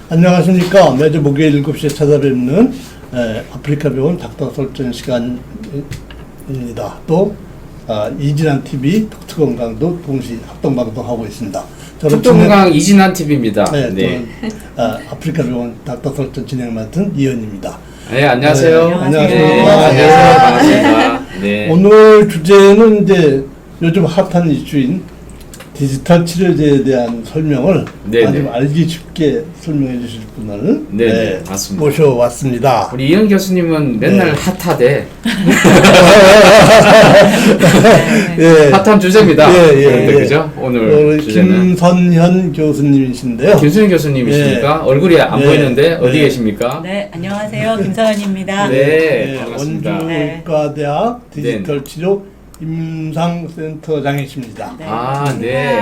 안녕하십니까. 매주 목요일 7시에 찾아뵙는 아프리카 배운 닥터 설전 시간입니다. 또 이진한 TV 독특건강도 동시 합동방송하고 있습니다. 특동강 이진한 TV입니다. 네. 아프리카 배운 닥터 설전 진행 맡은 이현입니다. 네, 안녕하세요. 네, 안녕하세요. 네, 안녕하세요. 반갑습니다. 네. 오늘 주제는 이제 요즘 핫한 이슈인 디지털 치료제에 대한 설명을 아주 알기 쉽게 설명해 주실 분을 맞습니다. 모셔왔습니다. 우리 이현 교수님은 맨날 핫하대. 핫한 주제입니다. 그죠? 오늘 주제는 김선현 교수님이신데요. 김선현 교수님이십니까? 얼굴이 안 보이는데 어디 계십니까? 네, 안녕하세요. 김선현입니다. 반갑습니다. 원주의과대학 디지털 치료 임상센터장이십니다. 네.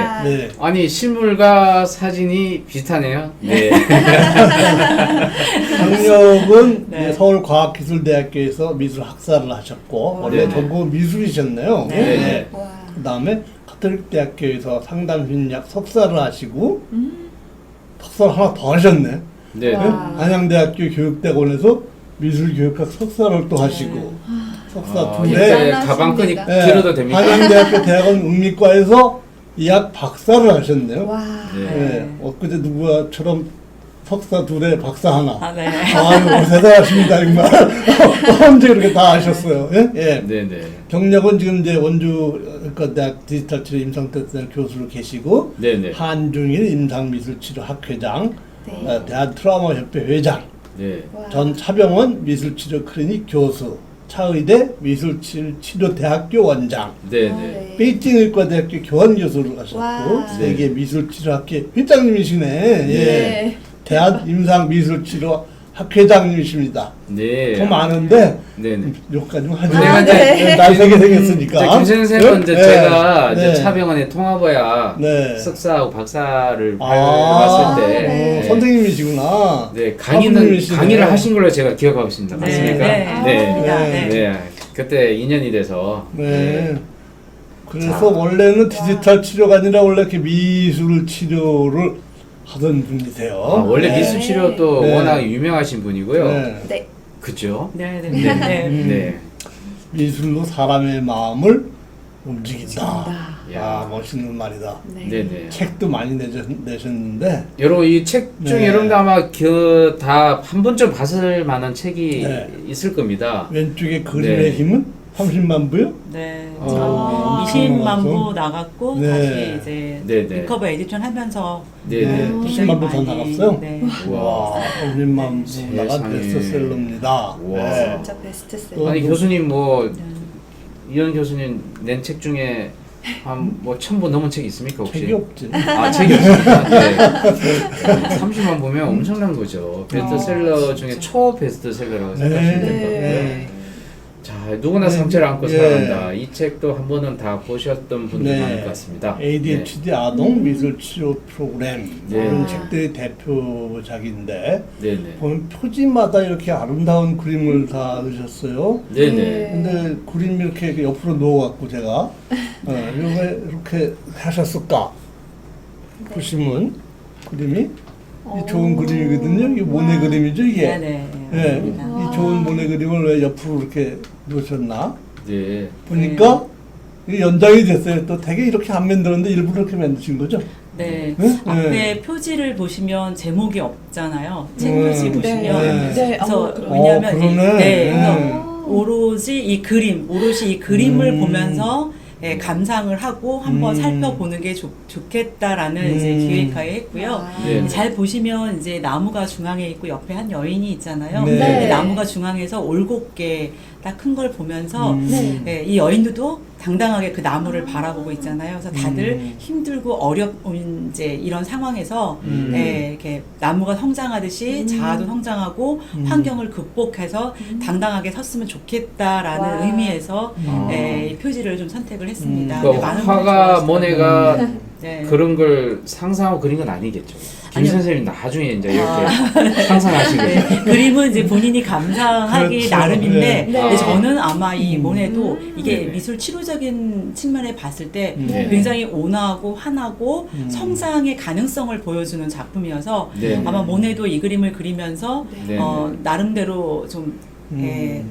아니 실물과 사진이 비슷하네요. 네. 학력은 서울과학기술대학교에서 미술 학사를 하셨고 원래 전공 미술이셨네요. 그다음에 가톨릭대학교에서 상담심리학 석사를 하시고 석사를 하나 더 하셨네. 안양대학교 교육대학원에서 미술교육학 석사를 또 하시고. 석사 둘에 가방 끈이 길어도 됩니까? 한양대학교 대학원 응미과에서 의학 박사를 하셨네요. 엊그제 누구처럼 석사 둘에 박사 하나. 아유, 대단하십니다, 정말. 언제 그렇게 다 하셨어요? 경력은 지금 이제 원주대학 디지털 치료 임상센터 교수로 계시고, 한중일 임상미술치료 학회장, 대한 트라우마 협회 회장, 전 차병원 미술치료 클리닉 교수, 차의대 미술치료대학교 원장, 베이징 의과대학교 교환교수를 하셨고, 세계 미술치료학회 회장님이시네. 대한 임상미술치료 학회장님이십니다. 더 많은데 여기까지만 하죠. 날 세게 생겼으니까. 김 선생님은 제가 이제 차병원에 통합의학 석사하고 박사를 봤을 때 선생님이시구나. 강의를 하신 걸로 제가 기억하고 있습니다. 맞습니까? 그때 인연이 돼서. 그래서 원래는 디지털 치료가 아니라 원래 이렇게 미술 치료를 하던 분이세요. 원래 미술 치료도 워낙 유명하신 분이고요. 그죠? 미술로 사람의 마음을 움직인다. 멋있는 말이다. 책도 많이 내셨는데. 여러분 이 책 중에 여러분들 아마 다 한 번쯤 봤을 만한 책이 있을 겁니다. 왼쪽에 그림의 힘은 30만 부요? 20만 부 나갔고 다시 이제 리커버 에디션 하면서 10만 부 더 나갔어요? 와, 30만 부 나간 베스트셀러입니다. 진짜 베스트셀러. 아니 교수님 이현 교수님 낸 책 중에 한 1000부 넘은 책이 있습니까 혹시? 책이 없지. 책이 없습니까? 30만 보면 엄청난 거죠. 베스트셀러 중에 초 베스트셀러라고 생각하시면 될 것 같고요. 자, 누구나 상처를 안고 살아간다. 이 책도 한 번은 다 보셨던 분들 많을 것 같습니다. ADHD 아동 미술 치료 프로그램 이런 책들이 대표작인데 보면 표지마다 이렇게 아름다운 그림을 다 넣으셨어요. 근데 그림이 이렇게 옆으로 누워갖고 제가 왜 이렇게 하셨을까? 보시면 그림이 이 좋은 그림이거든요. 이게 모네 그림이죠, 이게. 이 좋은 모네 그림을 왜 옆으로 이렇게 놓으셨나? 보니까 이게 연장이 됐어요. 또 되게 이렇게 안 만들었는데 일부러 이렇게 만드신 거죠? 앞에 표지를 보시면 제목이 없잖아요. 책 표지 보시면. 그래서 왜냐하면 그래서 오롯이 이 그림을 보면서 감상을 하고 한번 살펴보는 게 좋겠다라는 이제 기획하에 했고요. 잘 보시면 이제 나무가 중앙에 있고 옆에 한 여인이 있잖아요. 나무가 중앙에서 올곧게 딱 큰 걸 보면서 이 여인들도 당당하게 그 나무를 바라보고 있잖아요. 그래서 다들 힘들고 어려운 이제 이런 상황에서 이렇게 나무가 성장하듯이 자아도 성장하고 환경을 극복해서 당당하게 섰으면 좋겠다라는 의미에서 이 표지를 좀 선택을 했습니다. 화가 모네가 그런 걸 상상하고 그린 건 아니겠죠. 김 선생님 나중에 이제 이렇게 상상하시겠어요. 그림은 이제 본인이 감상하기 그렇죠. 나름인데 네. 근데 저는 아마 이 모네도 이게 네네. 미술 치료적인 측면에 봤을 때 네. 굉장히 온화하고 환하고 성장의 가능성을 보여주는 작품이어서 네네. 아마 모네도 이 그림을 그리면서 네네. 나름대로 좀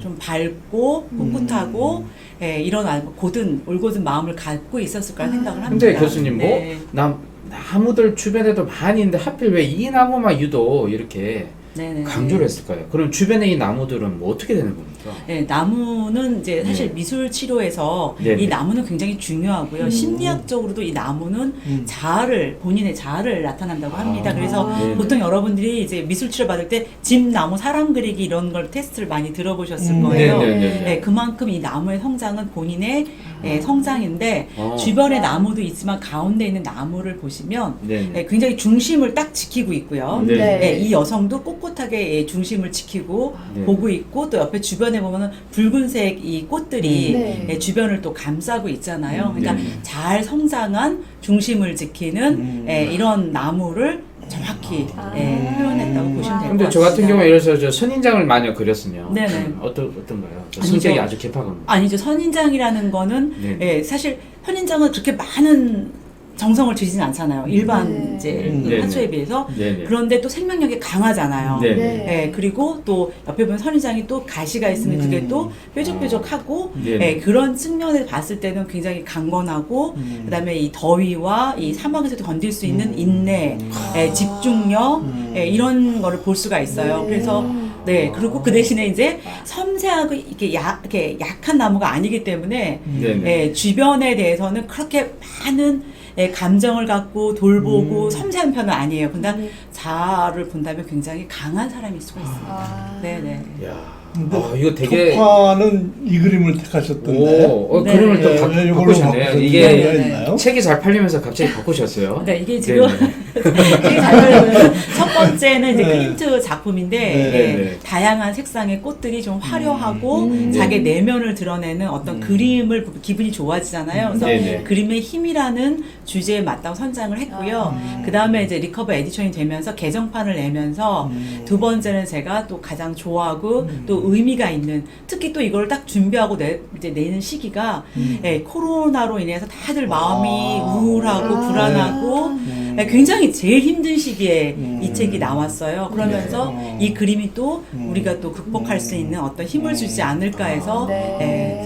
좀 밝고 꿋꿋하고 이런 고든 올곧은 마음을 갖고 있었을 거라 생각을 합니다. 근데 교수님 네. 나무들 주변에도 많이 있는데 하필 왜 이 나무만 유독 이렇게 네네. 강조를 했을까요? 그럼 주변에 이 나무들은 뭐 어떻게 되는 겁니까? 네, 나무는 이제 사실 네. 미술 치료에서 네네. 이 나무는 굉장히 중요하고요. 심리학적으로도 이 나무는 본인의 자아를 나타난다고 합니다. 그래서 네네. 보통 여러분들이 이제 미술 치료 받을 때 집 나무 사람 그리기 이런 걸 테스트를 많이 들어보셨을 거예요. 네네네. 네, 그만큼 이 나무의 성장은 본인의 성장인데 주변에 나무도 있지만 가운데 있는 나무를 보시면 네네. 굉장히 중심을 딱 지키고 있고요. 네. 이 여성도 꼿꼿하게 중심을 지키고 네. 보고 있고 또 옆에 주변에 보면은 붉은색 이 꽃들이 네. 주변을 또 감싸고 있잖아요. 그러니까 네. 잘 성장한 중심을 지키는 이런 나무를 정확히 표현했다고 보시면 될 것 같습니다. 근데 저 같은 경우에 예를 들어서 저 선인장을 만약 그렸으면 네네. 어떤가요? 저 아니죠. 성격이 아주 개파갑니다. 아니죠. 선인장이라는 거는 네. 사실 선인장은 그렇게 많은 정성을 들이진 않잖아요. 일반 네. 이제 네네. 화초에 비해서. 네네. 그런데 또 생명력이 강하잖아요. 네네. 네, 그리고 또 옆에 보면 선인장이 또 가시가 있으면 그게 또 뾰족뾰족하고 네네. 그런 측면을 봤을 때는 굉장히 강건하고 그다음에 이 더위와 이 사막에서도 건딜 수 있는 인내, 집중력 이런 거를 볼 수가 있어요. 그래서 그리고 그 대신에 이제 섬세하고 이렇게 약한 나무가 아니기 때문에 네네. 주변에 대해서는 그렇게 많은 감정을 갖고 돌보고 섬세한 편은 아니에요. 근데 자아를 본다면 굉장히 강한 사람일 수가 있습니다. 네네. 야, 근데 이거 되게 초파는 이 그림을 택하셨던데. 네. 그림을 또 이걸로 바꾸셨네요. 바꾸셨는데 이게 이유가 있나요? 책이 잘 팔리면서 갑자기 바꾸셨어요. 네, 이게 지금 네네. 되게 잘 보여요. 첫 번째는 이제 네. 클림트 작품인데 네. 다양한 색상의 꽃들이 좀 화려하고 자기 내면을 드러내는 어떤 그림을 보면 기분이 좋아지잖아요. 그래서 네네. 그림의 힘이라는 주제에 맞다고 선장을 했고요. 그 다음에 이제 리커버 에디션이 되면서 개정판을 내면서 두 번째는 제가 또 가장 좋아하고 또 의미가 있는 특히 또 이걸 딱 준비하고 이제 내는 시기가 코로나로 인해서 다들 마음이 우울하고 불안하고 굉장히 제일 힘든 시기에 이 책이 나왔어요. 그러면서 이 그림이 또 우리가 또 극복할 수 있는 어떤 힘을 주지 않을까 해서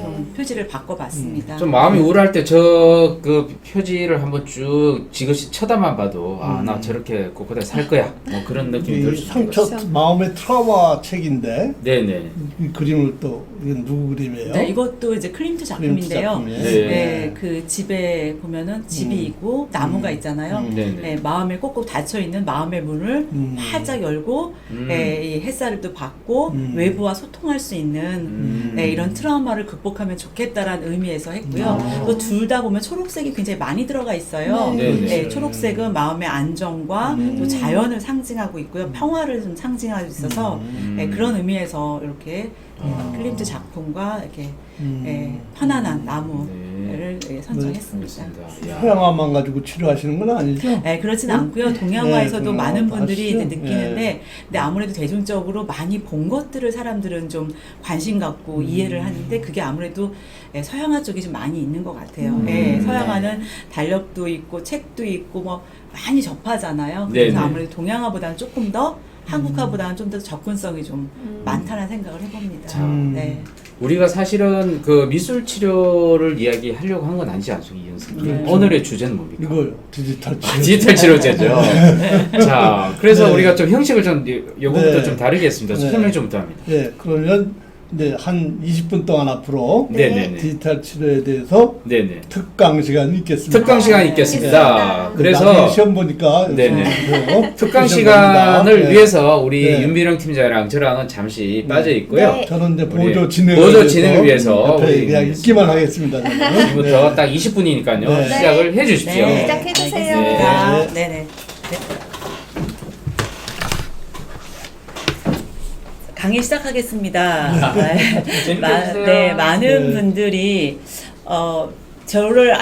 좀 표지를 바꿔봤습니다. 좀 마음이 우울할 때 저 그 표지를 한번 쭉 지그시 쳐다만 봐도 나 저렇게 꼿꼿하게 살 거야. 뭐 그런 느낌이 들 이 수 있어요. 상처 마음의 트라우마 책인데 네네. 이 그림을 또 이건 누구 그림이에요? 네, 이것도 이제 클림트 작품인데요. 작품이에요? 네. 그 집에 보면은 집이 있고 나무가 있잖아요. 네네. 마음에 꼭꼭 닫혀 있는 마음의 문을 활짝 열고 이 햇살을 또 받고 외부와 소통할 수 있는 이런 트라우마를 극복하면 좋겠다라는 의미에서 했고요. 또 둘 다 보면 초록색이 굉장히 많이 들어가 있어요. 네네. 초록색은 마음의 안정과 또 자연을 상징하고 있고요. 평화를 좀 상징하고 있어서 그런 의미에서 이렇게 클림트 작품과 이렇게 편안한 나무를 선정했습니다. 서양화만 가지고 치료하시는 건 아니죠? 네, 그렇진 않고요. 동양화에서도 네, 많은 분들이 이제 아시죠? 느끼는데, 근데 아무래도 대중적으로 많이 본 것들을 사람들은 좀 관심 갖고 이해를 하는데, 그게 아무래도 서양화 쪽이 좀 많이 있는 것 같아요. 서양화는 달력도 있고, 책도 있고, 뭐 많이 접하잖아요. 그래서 네네. 아무래도 동양화보다는 조금 더 한국화보다는 좀 더 접근성이 좀 많다는 생각을 해봅니다. 네. 우리가 사실은 그 미술 치료를 이야기하려고 한 건 아니지 않습니까, 이현승? 오늘의 주제는 뭡니까? 이거요. 디지털 치료. 디지털 치료제죠. 자, 그래서 네. 우리가 좀 형식을 좀 요거부터 네. 좀 다르게 했습니다. 네. 설명 좀 부탁합니다. 네, 그러면 한 20분 동안 앞으로 네네네. 디지털 치료에 대해서 네네. 특강 시간이 있겠습니다. 특강 시간이 있겠습니다. 그래서 나중에 시험 보니까 네네. 좀 특강 시험 시간을 봅니다. 네. 위해서 우리 네. 윤미령 팀장이랑 저랑은 잠시 빠져 있고요. 네. 저는 이제 우리 보조 진행을 보조 진행을 위해서 옆에 우리 그냥 있기만 하겠습니다. 저는. 지금부터 딱 20분이니까요. 네. 시작을 해주십시오. 네. 시작해주세요. 알겠습니다. 네네. 강의 시작하겠습니다. 재밌게 해주세요. 네, 많은 네. 분들이 저를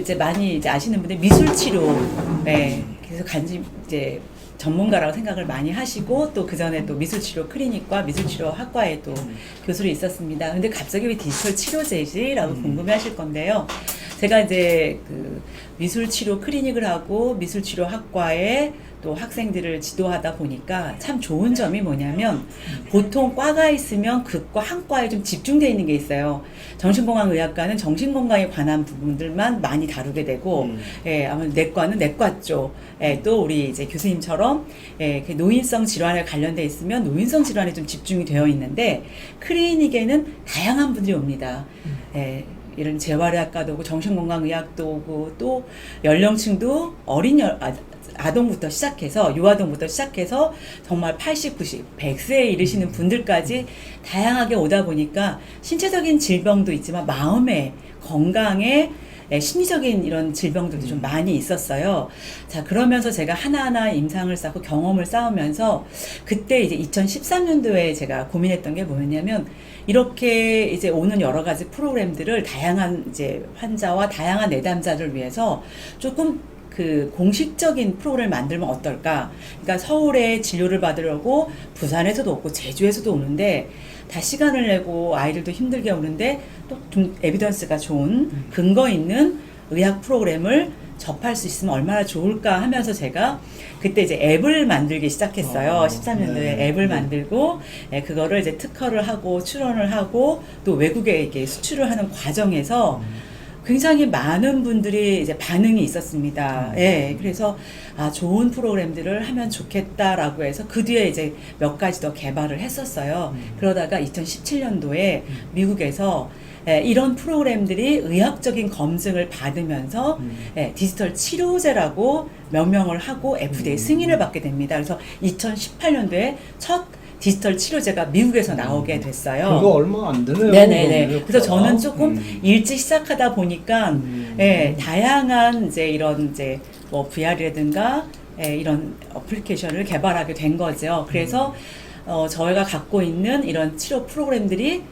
이제 많이 이제 아시는 분들 미술 치료, 그래서 간지 이제 전문가라고 생각을 많이 하시고 또 그 전에 또 미술치료 클리닉과 미술치료 학과에 또 교수로 있었습니다. 근데 갑자기 왜 디지털 치료제지라고 궁금해하실 건데요. 제가 이제 그 미술치료 클리닉을 하고 미술치료 학과에 또 학생들을 지도하다 보니까 참 좋은 점이 뭐냐면 보통 과가 있으면 그 과 한 과에 좀 집중되어 있는 게 있어요. 정신건강의학과는 정신건강에 관한 부분들만 많이 다루게 되고 예, 아무래도 내과는 내과 쪽, 예, 또 우리 이제 교수님처럼 예, 노인성 질환에 관련돼 있으면 노인성 질환에 좀 집중이 되어 있는데 클리닉에는 다양한 분들이 옵니다. 예, 이런 재활의학과도 오고 정신건강의학도 오고 또 연령층도 아동부터 시작해서 유아동부터 시작해서 정말 80, 90, 100세에 이르시는 분들까지 다양하게 오다 보니까 신체적인 질병도 있지만 마음의 건강에 심리적인 이런 질병들도 좀 많이 있었어요. 자, 그러면서 제가 하나하나 임상을 쌓고 경험을 쌓으면서 그때 이제 2013년도에 제가 고민했던 게 뭐였냐면 이렇게 이제 오는 여러 가지 프로그램들을 다양한 이제 환자와 다양한 내담자를 위해서 조금 그 공식적인 프로그램을 만들면 어떨까? 그러니까 서울에 진료를 받으려고 부산에서도 오고 제주에서도 오는데 다 시간을 내고 아이들도 힘들게 오는데 또 좀 에비던스가 좋은 근거 있는 의학 프로그램을 접할 수 있으면 얼마나 좋을까 하면서 제가 그때 이제 앱을 만들기 시작했어요. 13년도에 네. 앱을 만들고 그거를 이제 특허를 하고 출원을 하고 또 외국에 이렇게 수출을 하는 과정에서 굉장히 많은 분들이 이제 반응이 있었습니다. 예, 그래서 좋은 프로그램들을 하면 좋겠다라고 해서 그 뒤에 이제 몇 가지 더 개발을 했었어요. 그러다가 2017년도에 미국에서 이런 프로그램들이 의학적인 검증을 받으면서 디지털 치료제라고 명명을 하고 FDA 승인을 받게 됩니다. 그래서 2018년도에 첫 디지털 치료제가 미국에서 나오게 됐어요. 그거 얼마 안 되네요. 네네네. 그래서 저는 조금 일찍 시작하다 보니까 다양한 이제 이런 이제 뭐 VR이라든가 이런 어플리케이션을 개발하게 된 거죠. 그래서 저희가 갖고 있는 이런 치료 프로그램들이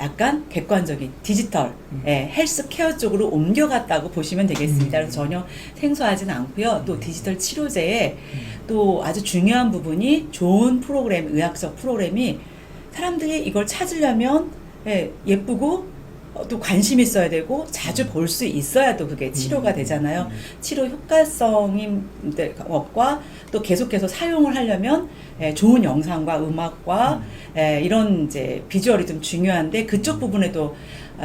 약간 객관적인 디지털 헬스케어 쪽으로 옮겨갔다고 보시면 되겠습니다. 그래서 전혀 생소하진 않고요. 또 디지털 치료제에 또 아주 중요한 부분이 좋은 프로그램, 의학적 프로그램이 사람들이 이걸 찾으려면 예쁘고 또 관심 있어야 되고 자주 볼 수 있어야 또 그게 치료가 되잖아요. 치료 효과성인 것과 또 계속해서 사용을 하려면 좋은 영상과 음악과 이런 이제 비주얼이 좀 중요한데 그쪽 부분에도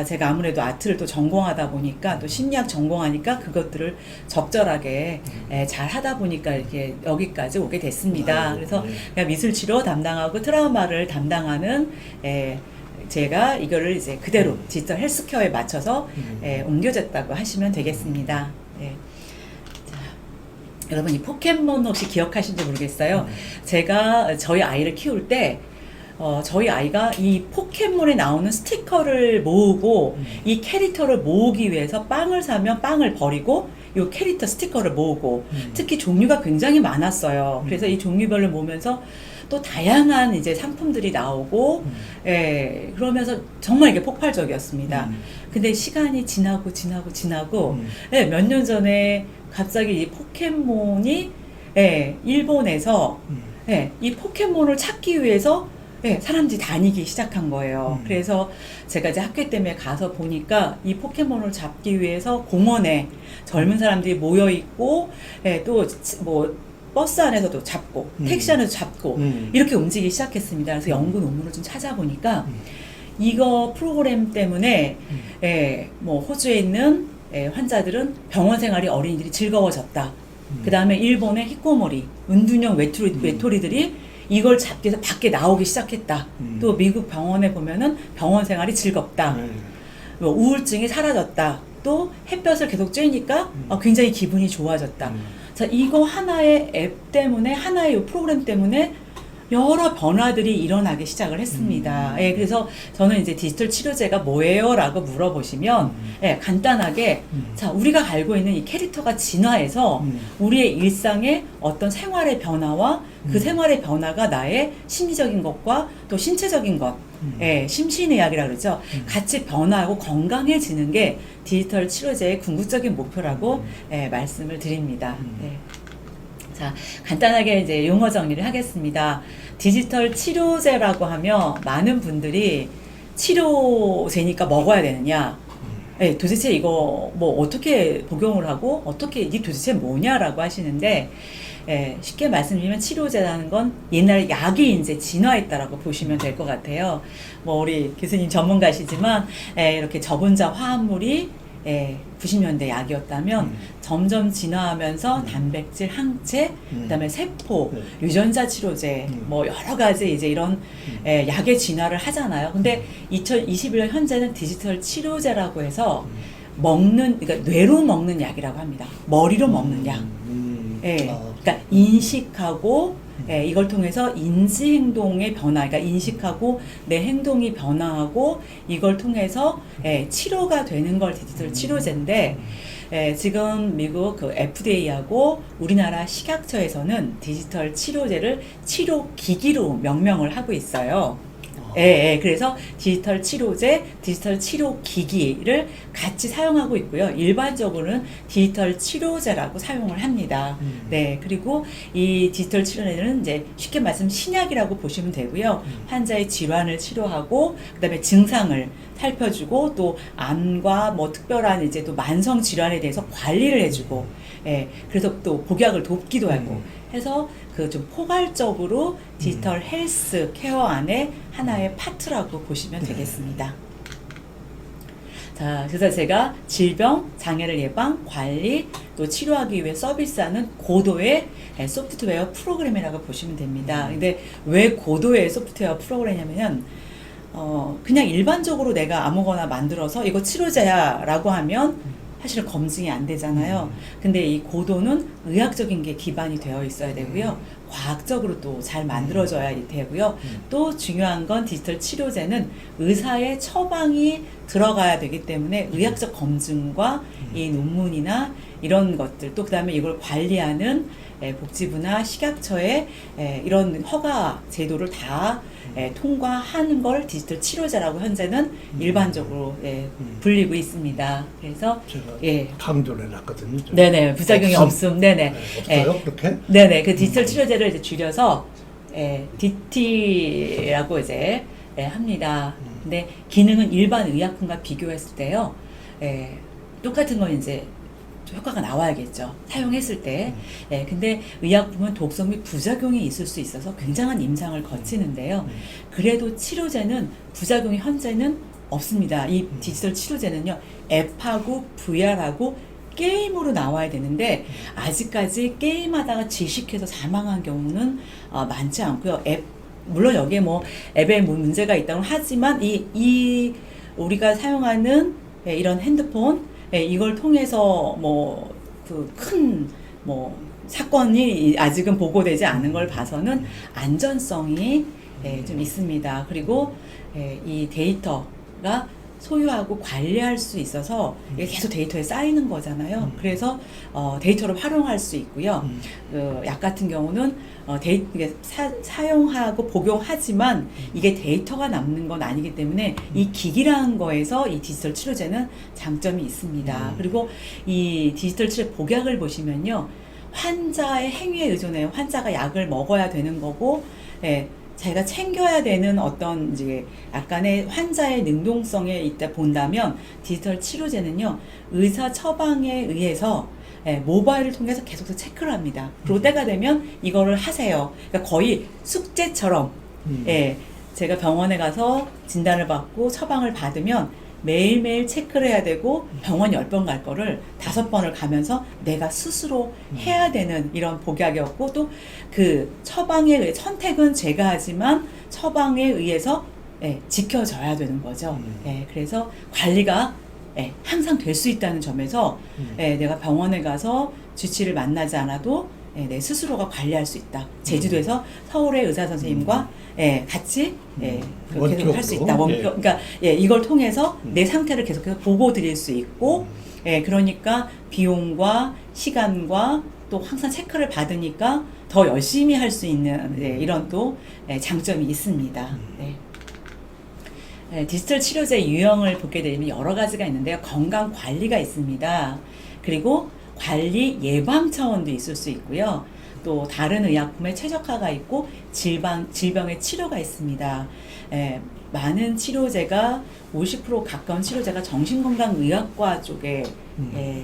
제가 아무래도 아트를 또 전공하다 보니까 또 심리학 전공하니까 그것들을 적절하게 잘 하다 보니까 이렇게 여기까지 오게 됐습니다. 그래서 그냥 미술 치료 담당하고 트라우마를 담당하는 제가 이거를 이제 그대로 디지털 헬스케어에 맞춰서 옮겨졌다고 하시면 되겠습니다. 자, 여러분 이 포켓몬 혹시 기억하시는지 모르겠어요. 제가 저희 아이를 키울 때 저희 아이가 이 포켓몬에 나오는 스티커를 모으고 이 캐릭터를 모으기 위해서 빵을 사면 빵을 버리고 이 캐릭터 스티커를 모으고 특히 종류가 굉장히 많았어요. 그래서 이 종류별로 모으면서 또 다양한 이제 상품들이 나오고 그러면서 정말 이게 폭발적이었습니다. 근데 시간이 지나고 몇 년 전에 갑자기 이 포켓몬이 일본에서 이 포켓몬을 찾기 위해서 사람들이 다니기 시작한 거예요. 그래서 제가 이제 학교 때문에 가서 보니까 이 포켓몬을 잡기 위해서 공원에 젊은 사람들이 모여 있고 또 뭐 버스 안에서도 잡고 택시 안에서 잡고 이렇게 움직이기 시작했습니다. 그래서 연구 논문을 좀 찾아보니까 이거 프로그램 때문에 뭐 호주에 있는 환자들은 병원 생활이 어린이들이 즐거워졌다. 그 다음에 일본의 히코모리, 은둔형 외톨이들이 이걸 잡기 위해서 밖에 나오기 시작했다. 또 미국 병원에 보면은 병원 생활이 즐겁다. 뭐 우울증이 사라졌다. 또 햇볕을 계속 쬐니까 굉장히 기분이 좋아졌다. 자, 이거 하나의 앱 때문에, 하나의 프로그램 때문에 여러 변화들이 일어나기 시작을 했습니다. 그래서 저는 이제 디지털 치료제가 뭐예요? 라고 물어보시면, 간단하게, 자, 우리가 알고 있는 이 캐릭터가 진화해서 우리의 일상의 어떤 생활의 변화와 그 생활의 변화가 나의 심리적인 것과 또 신체적인 것, 심신의학이라 그러죠. 같이 변화하고 건강해지는 게 디지털 치료제의 궁극적인 목표라고 말씀을 드립니다. 자, 간단하게 이제 용어 정리를 하겠습니다. 디지털 치료제라고 하면 많은 분들이 치료제니까 먹어야 되느냐? 네, 도대체 이거 뭐 어떻게 복용을 하고 어떻게 이게 도대체 뭐냐라고 하시는데 쉽게 말씀드리면 치료제라는 건 옛날에 약이 이제 진화했다라고 보시면 될 것 같아요. 뭐 우리 교수님 전문가시지만 이렇게 저분자 화합물이 90년대 약이었다면 점점 진화하면서 단백질, 항체, 그다음에 세포, 유전자 치료제, 뭐 여러 가지 이제 이런 약의 진화를 하잖아요. 근데 2021년 현재는 디지털 치료제라고 해서 그러니까 뇌로 먹는 약이라고 합니다. 머리로 먹는 약. 그러니까 인식하고 이걸 통해서 인지 행동의 변화, 그러니까 인식하고 내 행동이 변화하고 이걸 통해서 치료가 되는 걸 디지털 치료제인데 지금 미국 그 FDA하고 우리나라 식약처에서는 디지털 치료제를 치료기기로 명명을 하고 있어요. 그래서 디지털 치료제, 디지털 치료기기를 같이 사용하고 있고요. 일반적으로는 디지털 치료제라고 사용을 합니다. 그리고 이 디지털 치료제는 이제 쉽게 말씀 신약이라고 보시면 되고요. 환자의 질환을 치료하고 그다음에 증상을 살펴주고 또 암과 뭐 특별한 이제 또 만성 질환에 대해서 관리를 해주고, 그래서 또 복약을 돕기도 하고 해서 그 좀 포괄적으로 디지털 헬스 케어 안에 하나의 파트라고 보시면 되겠습니다. 자, 그래서 제가 질병, 장애를 예방, 관리, 또 치료하기 위해 서비스하는 고도의 소프트웨어 프로그램이라고 보시면 됩니다. 근데 왜 고도의 소프트웨어 프로그램이냐면 그냥 일반적으로 내가 아무거나 만들어서 이거 치료제야 라고 하면 사실 검증이 안 되잖아요. 근데 이 고도는 의학적인 게 기반이 되어 있어야 되고요. 과학적으로 또 잘 만들어져야 되고요. 또 중요한 건 디지털 치료제는 의사의 처방이 들어가야 되기 때문에 의학적 검증과 이 논문이나 이런 것들, 또 그다음에 이걸 관리하는 복지부나 식약처의 이런 허가 제도를 다 통과하는 걸 디지털 치료제라고 현재는 일반적으로 불리고 있습니다. 그래서 제가 강조를 해놨거든요. 네네, 부작용이 없음. 네네. 없어요? 그렇게? 네네. 그 디지털 치료제를 이제 줄여서 DT라고 이제 합니다. 근데 기능은 일반 의약품과 비교했을 때요, 똑같은 건 이제 효과가 나와야겠죠. 사용했을 때. 근데 의약품은 독성 및 부작용이 있을 수 있어서 굉장한 임상을 거치는데요. 그래도 치료제는 부작용이 현재는 없습니다. 이 디지털 치료제는요, 앱하고 VR하고 게임으로 나와야 되는데 아직까지 게임하다가 질식해서 사망한 경우는 많지 않고요. 물론 여기에 뭐 앱에 문제가 있다고 하지만 이 우리가 사용하는 이런 핸드폰 이걸 통해서 뭐 그 큰 뭐 사건이 아직은 보고되지 않은 걸 봐서는 안전성이 좀 있습니다. 그리고 이 데이터가 소유하고 관리할 수 있어서 이게 계속 데이터에 쌓이는 거잖아요. 그래서 데이터를 활용할 수 있고요. 약 같은 경우는 이게 사용하고 복용하지만 이게 데이터가 남는 건 아니기 때문에 이 기기라는 거에서 이 디지털 치료제는 장점이 있습니다. 그리고 이 디지털 치료 복약을 보시면요, 환자의 행위에 의존해요. 환자가 약을 먹어야 되는 거고, 자기가 챙겨야 되는 어떤 이제 약간의 환자의 능동성에 있다 본다면 디지털 치료제는요, 의사 처방에 의해서 모바일을 통해서 계속 체크를 합니다. 그리고 때가 되면 이거를 하세요. 그러니까 거의 숙제처럼 제가 병원에 가서 진단을 받고 처방을 받으면 매일매일 체크를 해야 되고 병원 10번 갈 거를 5번을 가면서 내가 스스로 해야 되는 이런 복약이었고, 또 그 처방에 의해 선택은 제가 하지만 처방에 의해서 지켜져야 되는 거죠. 그래서 관리가 항상 될 수 있다는 점에서 내가 병원에 가서 주치를 만나지 않아도 내 스스로가 관리할 수 있다. 제주도에서 서울의 의사 선생님과 같이 계속 할 수 있다. 그러니까 이걸 통해서 내 상태를 계속해서 보고 드릴 수 있고, 그러니까 비용과 시간과 또 항상 체크를 받으니까 더 열심히 할 수 있는 이런 또 장점이 있습니다. 디지털 치료제 유형을 보게 되면 여러 가지가 있는데요. 건강 관리가 있습니다. 그리고 관리 예방 차원도 있을 수 있고요. 또 다른 의약품의 최적화가 있고 질병의 치료가 있습니다. 많은 치료제가 50% 가까운 치료제가 정신건강의학과 쪽에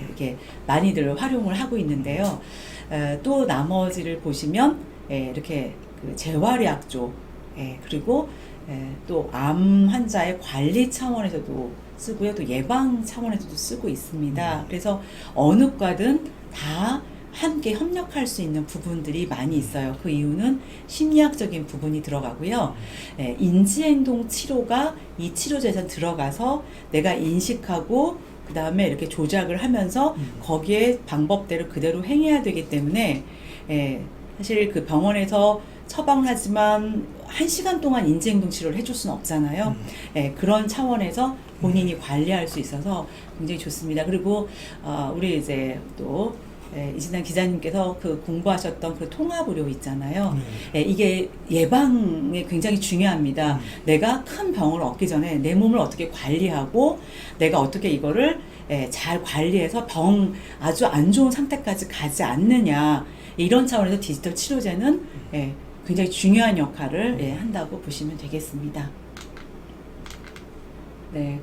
이렇게 많이들 활용을 하고 있는데요. 또 나머지를 보시면 이렇게 그 재활의학 쪽 그리고 또 암 환자의 관리 차원에서도 쓰고요. 또 예방 차원에서도 쓰고 있습니다. 그래서 어느 과든 다 함께 협력할 수 있는 부분들이 많이 있어요. 그 이유는 심리학적인 부분이 들어가고요. 인지행동 치료가 이 치료제에서 들어가서 내가 인식하고 그 다음에 이렇게 조작을 하면서 거기에 방법대로 그대로 행해야 되기 때문에 사실 그 병원에서 처방을 하지만 1시간 동안 인지행동 치료를 해줄 수는 없잖아요. 그런 차원에서 본인이 관리할 수 있어서 굉장히 좋습니다. 그리고 우리 이제 또 이진환 기자님께서 그 공부하셨던 그 통합의료 있잖아요. 이게 예방에 굉장히 중요합니다. 내가 큰 병을 얻기 전에 내 몸을 어떻게 관리하고 내가 어떻게 이거를 잘 관리해서 병 아주 안 좋은 상태까지 가지 않느냐, 이런 차원에서 디지털 치료제는 굉장히 중요한 역할을 한다고 보시면 되겠습니다. 네,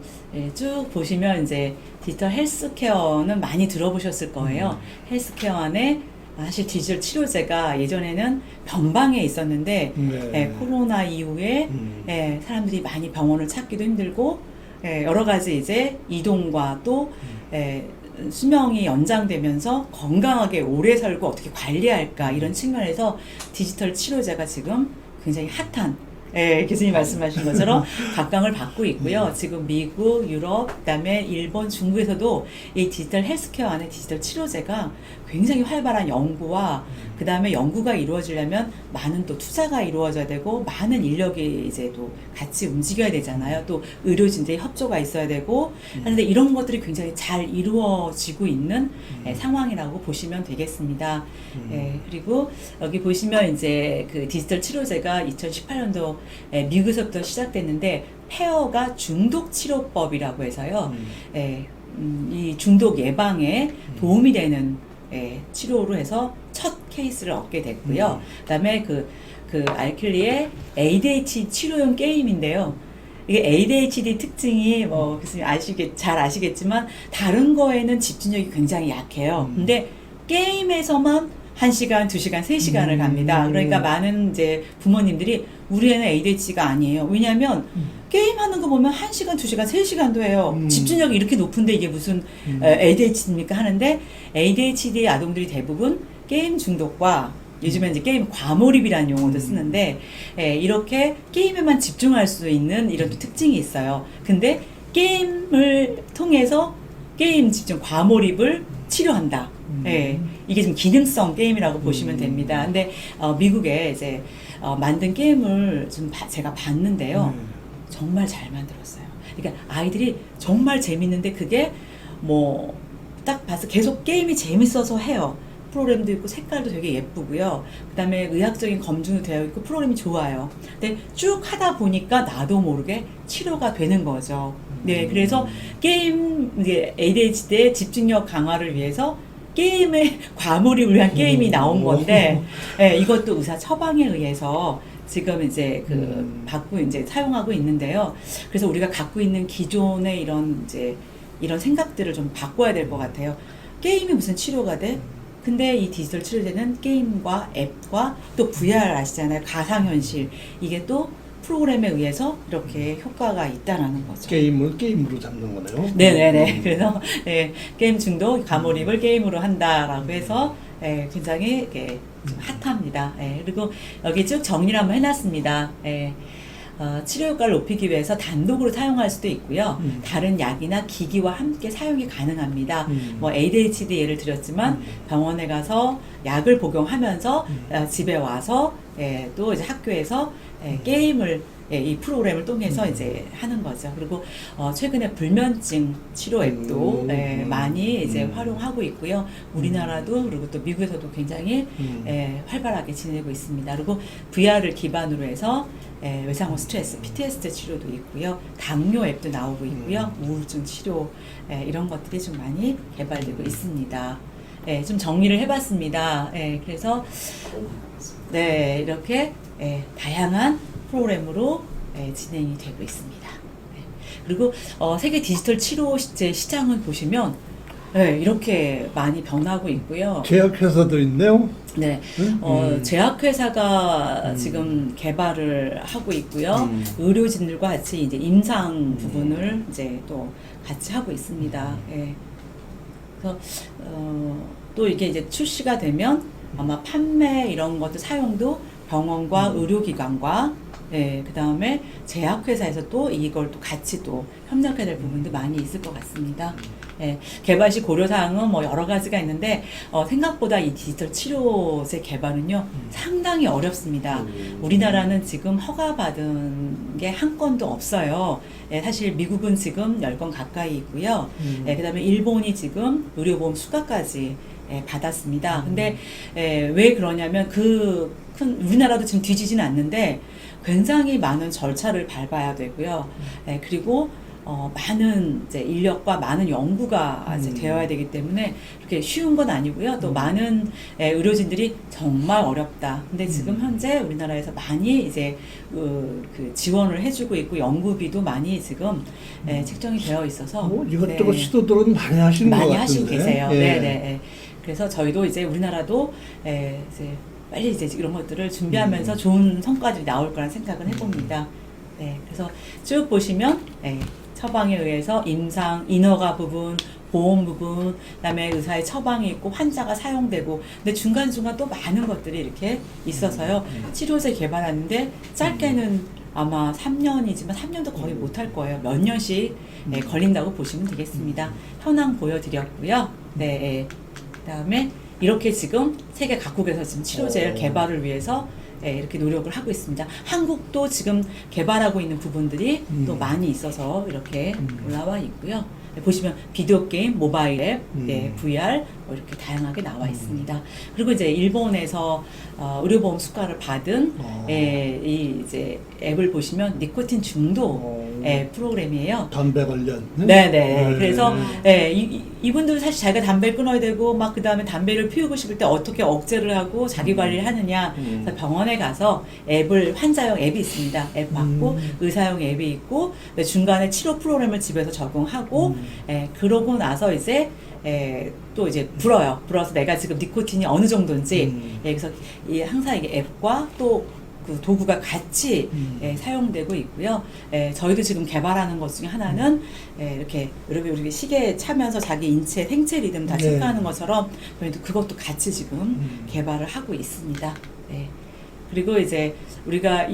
쭉 보시면 이제 디지털 헬스케어는 많이 들어보셨을 거예요. 헬스케어 안에 사실 디지털 치료제가 예전에는 병방에 있었는데 코로나 이후에 사람들이 많이 병원을 찾기도 힘들고 여러 가지 이제 이동과 또 수명이 연장되면서 건강하게 오래 살고 어떻게 관리할까, 이런 측면에서 디지털 치료제가 지금 굉장히 핫한, 교수님 말씀하신 것처럼 각광을 받고 있고요. 지금 미국, 유럽, 그다음에 일본, 중국에서도 이 디지털 헬스케어 안에 디지털 치료제가 굉장히 활발한 연구와 그다음에 연구가 이루어지려면 많은 또 투자가 이루어져야 되고 많은 인력이 이제 또 같이 움직여야 되잖아요. 또 의료진들의 협조가 있어야 되고 하는데 이런 것들이 굉장히 잘 이루어지고 있는 상황이라고 보시면 되겠습니다. 그리고 여기 보시면 이제 그 디지털 치료제가 2018년도 미국에서부터 시작됐는데 페어가 중독 치료법이라고 해서요. 이 중독 예방에 도움이 되는 치료로 해서 첫 케이스를 얻게 됐고요. 그다음에 그 알킬리의 ADHD 치료용 게임인데요. 이게 ADHD 특징이 뭐 교수님 잘 아시겠지만 다른 거에는 집중력이 굉장히 약해요. 근데 게임에서만 1시간, 2시간, 3시간을 갑니다. 그러니까 많은 이제 부모님들이 우리 애는 ADHD가 아니에요. 왜냐하면 게임하는 거 보면 1시간, 2시간, 3시간도 해요. 집중력이 이렇게 높은데 이게 무슨 ADHD입니까 하는데, ADHD 아동들이 대부분 게임 중독과 요즘에 이제 게임 과몰입이라는 용어도 쓰는데 이렇게 게임에만 집중할 수 있는 이런 특징이 있어요. 근데 게임을 통해서 게임 집중 과몰입을 치료한다. 이게 좀 기능성 게임이라고 보시면 됩니다. 근데 미국에 이제 만든 게임을 좀 제가 봤는데요. 정말 잘 만들었어요. 그러니까 아이들이 정말 재밌는데 그게 뭐 딱 봐서 계속 게임이 재밌어서 해요. 프로그램도 있고 색깔도 되게 예쁘고요. 그 다음에 의학적인 검증도 되어 있고 프로그램이 좋아요. 근데 쭉 하다 보니까 나도 모르게 치료가 되는 거죠. 네, 그래서 게임, 이제 ADHD의 집중력 강화를 위해서 게임의 과몰입을 위한 게임이 나온 건데, 이것도 의사 처방에 의해서 지금 이제 받고 이제 사용하고 있는데요. 그래서 우리가 갖고 있는 기존의 이런 생각들을 좀 바꿔야 될 것 같아요. 게임이 무슨 치료가 돼? 근데 이 디지털 치료제는 게임과 앱과 또 VR 아시잖아요. 가상현실. 이게 또 프로그램에 의해서 이렇게 효과가 있다라는 거죠. 게임을 게임으로 잡는 거네요. 네네네. 그래서 게임 중독, 과몰입을 게임으로 한다라고 해서 굉장히 좀 핫합니다. 그리고 여기 쭉 정리를 한번 해놨습니다. 치료 효과를 높이기 위해서 단독으로 사용할 수도 있고요. 다른 약이나 기기와 함께 사용이 가능합니다. 뭐 ADHD 예를 들었지만 병원에 가서 약을 복용하면서 집에 와서 또 이제 학교에서 게임을 이 프로그램을 통해서 이제 하는 거죠. 그리고 최근에 불면증 치료 앱도 많이 이제 활용하고 있고요. 우리나라도 그리고 또 미국에서도 굉장히 활발하게 지내고 있습니다. 그리고 VR을 기반으로 해서 외상후 스트레스, PTSD 치료도 있고요. 당뇨 앱도 나오고 있고요. 우울증 치료 이런 것들이 좀 많이 개발되고 있습니다. 예, 좀 정리를 해봤습니다. 예, 그래서 네, 이렇게 다양한 프로그램으로 진행이 되고 있습니다. 그리고 세계 디지털 치료제 시장을 보시면 이렇게 많이 변하고 있고요. 제약회사도 있네요. 네, 제약회사가 지금 개발을 하고 있고요. 의료진들과 같이 이제 임상 부분을 이제 또 같이 하고 있습니다. 예. 그래서 또 이게 이제 출시가 되면 아마 판매 이런 것도 사용도 병원과 의료기관과 그 다음에 제약회사에서 또 이걸 또 같이 또 협력해야 될 부분도 많이 있을 것 같습니다. 개발 시 고려사항은 뭐 여러 가지가 있는데 생각보다 이 디지털 치료제 개발은요 상당히 어렵습니다. 우리나라는 지금 허가받은 게 한 건도 없어요. 사실 미국은 지금 10건 가까이 있고요. 그 다음에 일본이 지금 의료보험 수가까지 받았습니다. 근데 왜 그러냐면 우리나라도 지금 뒤지진 않는데 굉장히 많은 절차를 밟아야 되고요. 그리고 많은 이제 인력과 많은 연구가 이제 되어야 되기 때문에 그렇게 쉬운 건 아니고요. 또 많은 의료진들이 정말 어렵다. 근데 지금 현재 우리나라에서 많이 이제 그 지원을 해주고 있고 연구비도 많이 지금 책정이 되어 있어서 이것저것 시도들은 많이 하시는 것 같은데. 많이 하시고 계세요. 네네. 그래서 저희도 이제 우리나라도 이제 빨리 이제 이런 것들을 준비하면서 좋은 성과들이 나올 거란 생각을 해봅니다. 네, 그래서 쭉 보시면 처방에 의해서 임상, 인허가 부분, 보험 부분, 그다음에 의사의 처방이 있고 환자가 사용되고, 근데 중간중간 또 많은 것들이 이렇게 있어서요. 치료제 개발하는데 짧게는 아마 3년이지만 3년도 거의 못할 거예요. 몇 년씩 걸린다고 보시면 되겠습니다. 현황 보여드렸고요. 네, 그다음에 이렇게 지금 세계 각국에서 지금 치료제 개발을 위해서 이렇게 노력을 하고 있습니다. 한국도 지금 개발하고 있는 부분들이 또 많이 있어서 이렇게 올라와 있고요. 보시면 비디오 게임, 모바일 앱, VR 뭐 이렇게 다양하게 나와 있습니다. 그리고 이제 일본에서 의료보험 수가를 받은 이 이제 앱을 보시면 니코틴 중독 프로그램이에요. 담배 관련. 네네. 그래서 이분들 사실 자기가 담배를 끊어야 되고 막 그 다음에 담배를 피우고 싶을 때 어떻게 억제를 하고 자기 관리를 하느냐. 그래서 병원에 가서 앱을 환자용 앱이 있습니다. 앱 받고 의사용 앱이 있고 중간에 치료 프로그램을 집에서 적용하고 그러고 나서 이제 또 이제 불어서 내가 지금 니코틴이 어느 정도인지 그래서 항상 이게 앱과 또 그 도구가 같이 사용되고 있고요. 저희도 지금 개발하는 것 중에 하나는 이렇게 우리 시계에 차면서 자기 인체 생체 리듬 다 체크하는 것처럼 저희도 그것도 같이 지금 개발을 하고 있습니다. 그리고 이제 우리가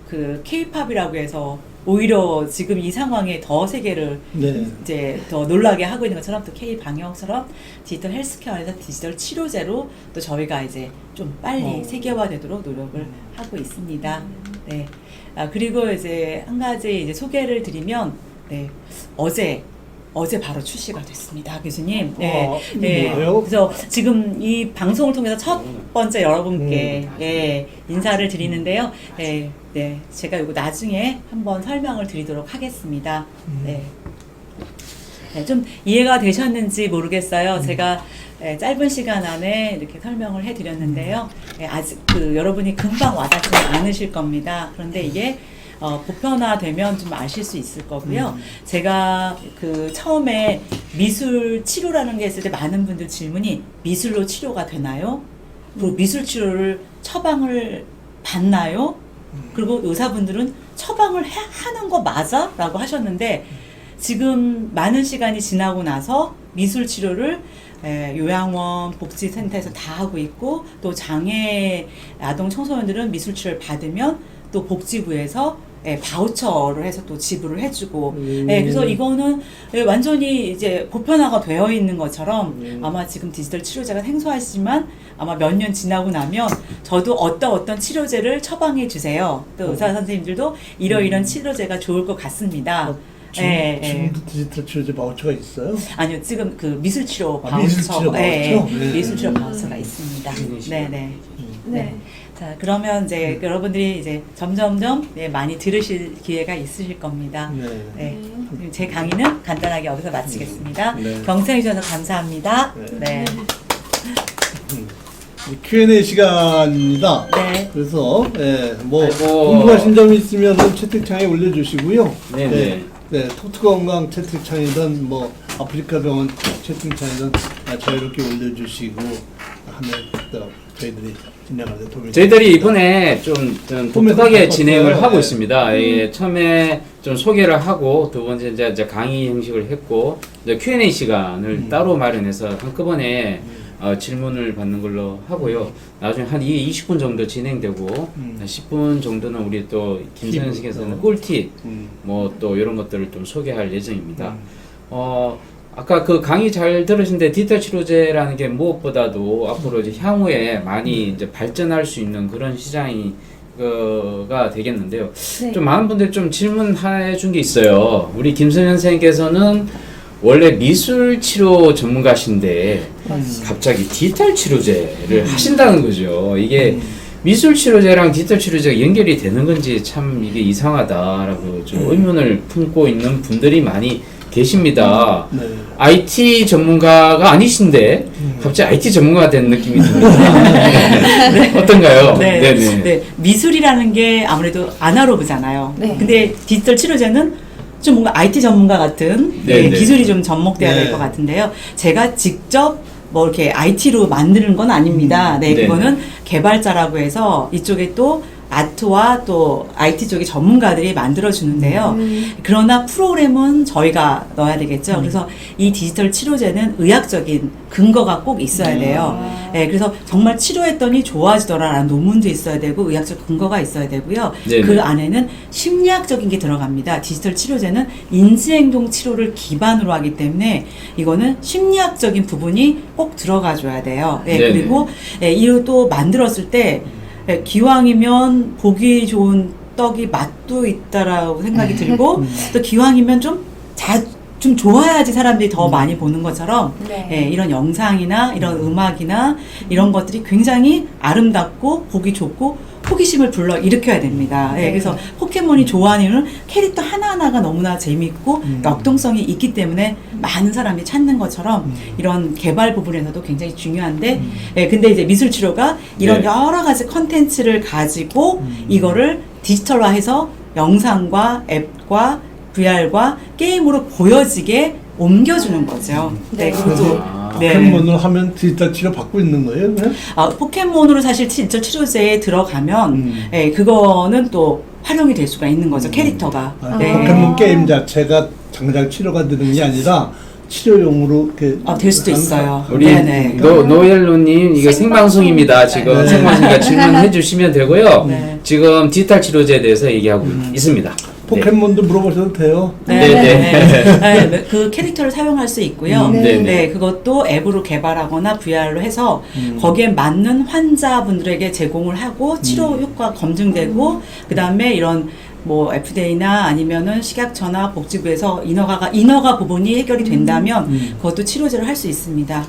그 K-팝이라고 해서 오히려 지금 이 상황에 더 세계를 이제 더 놀라게 하고 있는 것처럼 또 K 방역처럼 디지털 헬스케어에서 디지털 치료제로 또 저희가 이제 좀 빨리 세계화되도록 노력을 하고 있습니다. 네. 그리고 이제 한 가지 이제 소개를 드리면 어제 바로 출시가 됐습니다, 교수님. 뭐예요? 그래서 지금 이 방송을 통해서 첫 번째 여러분께 인사를 드리는데요. 제가 이거 나중에 한번 설명을 드리도록 하겠습니다. 좀 이해가 되셨는지 모르겠어요. 제가 짧은 시간 안에 이렇게 설명을 해드렸는데요. 아직 여러분이 금방 와닿지 않으실 겁니다. 그런데 이게 보편화되면 좀 아실 수 있을 거고요. 제가 처음에 미술 치료라는 게 있을 때 많은 분들 질문이 미술로 치료가 되나요? 그리고 미술 치료를 처방을 받나요? 그리고 의사분들은 처방을 하는 거 맞아? 라고 하셨는데 지금 많은 시간이 지나고 나서 미술 치료를 요양원, 복지센터에서 다 하고 있고 또 장애 아동 청소년들은 미술 치료를 받으면 또 복지부에서 바우처를 해서 또 지불을 해주고 그래서 이거는 완전히 이제 보편화가 되어 있는 것처럼 아마 지금 디지털 치료제가 생소하시지만 아마 몇 년 지나고 나면 저도 어떤 치료제를 처방해 주세요. 또 의사 선생님들도 이러이런 치료제가 좋을 것 같습니다. 지금도 디지털 치료제 바우처가 있어요? 아니요, 지금 그 미술 치료 바우처, 미술 치료 바우처가 있습니다. 네. 자, 그러면 이제 여러분들이 이제 점점점 많이 들으실 기회가 있으실 겁니다. 제 강의는 간단하게 여기서 마치겠습니다. 경청해 주셔서 감사합니다. Q&A 시간입니다. 네. 그래서 뭐 아이고. 궁금하신 점이 있으면 채팅창에 올려주시고요. 네네. 네, 톡톡건강 채팅창이든 뭐 아프리카 병원 채팅창이든 자유롭게 올려주시고 하면 또 저희들이 진행하는 데 도움이 저희들이 이번에 좀 독특하게 진행을 하고 있습니다. 예, 처음에 좀 소개를 하고 두 번째 이제 강의 형식을 했고 이제 Q&A 시간을 따로 마련해서 한꺼번에 질문을 받는 걸로 하고요. 나중에 한 20분 정도 진행되고 10분 정도는 우리 또 김선식에서는 꿀팁 뭐 또 이런 것들을 좀 소개할 예정입니다. 아까 그 강의 잘 들으신데 디지털 치료제라는 게 무엇보다도 앞으로 이제 향후에 많이 이제 발전할 수 있는 그런 시장이 가 되겠는데요. 네. 좀 많은 분들 좀 질문해 준 게 있어요. 우리 김선현 선생님께서는 원래 미술 치료 전문가신데 갑자기 디지털 치료제를 하신다는 거죠. 이게 미술 치료제랑 디지털 치료제가 연결이 되는 건지 참 이게 이상하다라고 좀 의문을 품고 있는 분들이 많이 계십니다. 네. IT 전문가가 아니신데 갑자기 IT 전문가가 된 느낌이 듭니다. 네. 어떤가요? 네. 네네. 네. 미술이라는 게 아무래도 아날로그잖아요. 네. 근데 디지털 치료제는 좀 뭔가 IT 전문가 같은 네, 네. 기술이 좀 접목돼야 될 네. 것 같은데요. 제가 직접 뭐 이렇게 IT로 만드는 건 아닙니다. 네, 네. 그거는 개발자라고 해서 이쪽에 또 아트와 또 IT 쪽의 전문가들이 만들어 주는데요. 그러나 프로그램은 저희가 넣어야 되겠죠. 그래서 이 디지털 치료제는 의학적인 근거가 꼭 있어야 돼요. 네, 그래서 정말 치료했더니 좋아지더라라는 논문도 있어야 되고 의학적 근거가 있어야 되고요. 네네. 그 안에는 심리학적인 게 들어갑니다. 디지털 치료제는 인지행동 치료를 기반으로 하기 때문에 이거는 심리학적인 부분이 꼭 들어가줘야 돼요. 네, 네네. 그리고 이거 또 만들었을 때 기왕이면 보기 좋은 떡이 맛도 있다라고 생각이 들고 또 기왕이면 좀 좋아야지 사람들이 더 많이 보는 것처럼 네. 이런 영상이나 이런 음악이나 이런 것들이 굉장히 아름답고 보기 좋고 호기심을 불러 일으켜야 됩니다. 네. 그래서 포켓몬이 좋아하는 이유는 캐릭터 하나하나가 너무나 재밌고 역동성이 있기 때문에 많은 사람이 찾는 것처럼 이런 개발 부분에서도 굉장히 중요한데 근데 이제 미술 치료가 이런 네. 여러 가지 컨텐츠를 가지고 이거를 디지털화해서 영상과 앱과 VR과 게임으로 보여지게 옮겨주는 거죠. 네. 그것도 포켓몬을 하면 디지털 치료 받고 있는 거예요? 네? 포켓몬으로 사실 디지털 치료제에 들어가면 그거는 또 활용이 될 수가 있는 거죠. 캐릭터가. 포켓몬 게임 자체가 당장 치료가 되는 게 아니라 치료용으로 이렇게 될 수도 있어요. 우리 네네. 노엘로님 이거 생방송입니다. 지금 네. 생방송이니까 질문해 주시면 되고요. 네. 지금 디지털 치료제에 대해서 얘기하고 있습니다. 포켓몬도 물어보셔도 돼요. 네. 그 캐릭터를 사용할 수 있고요. 네. 그것도 앱으로 개발하거나 VR로 해서 거기에 맞는 환자분들에게 제공을 하고 치료 효과 검증되고 그 다음에 이런 뭐 FDA나 아니면은 식약처나 복지부에서 인허가 부분이 해결이 된다면 그것도 치료제를 할 수 있습니다.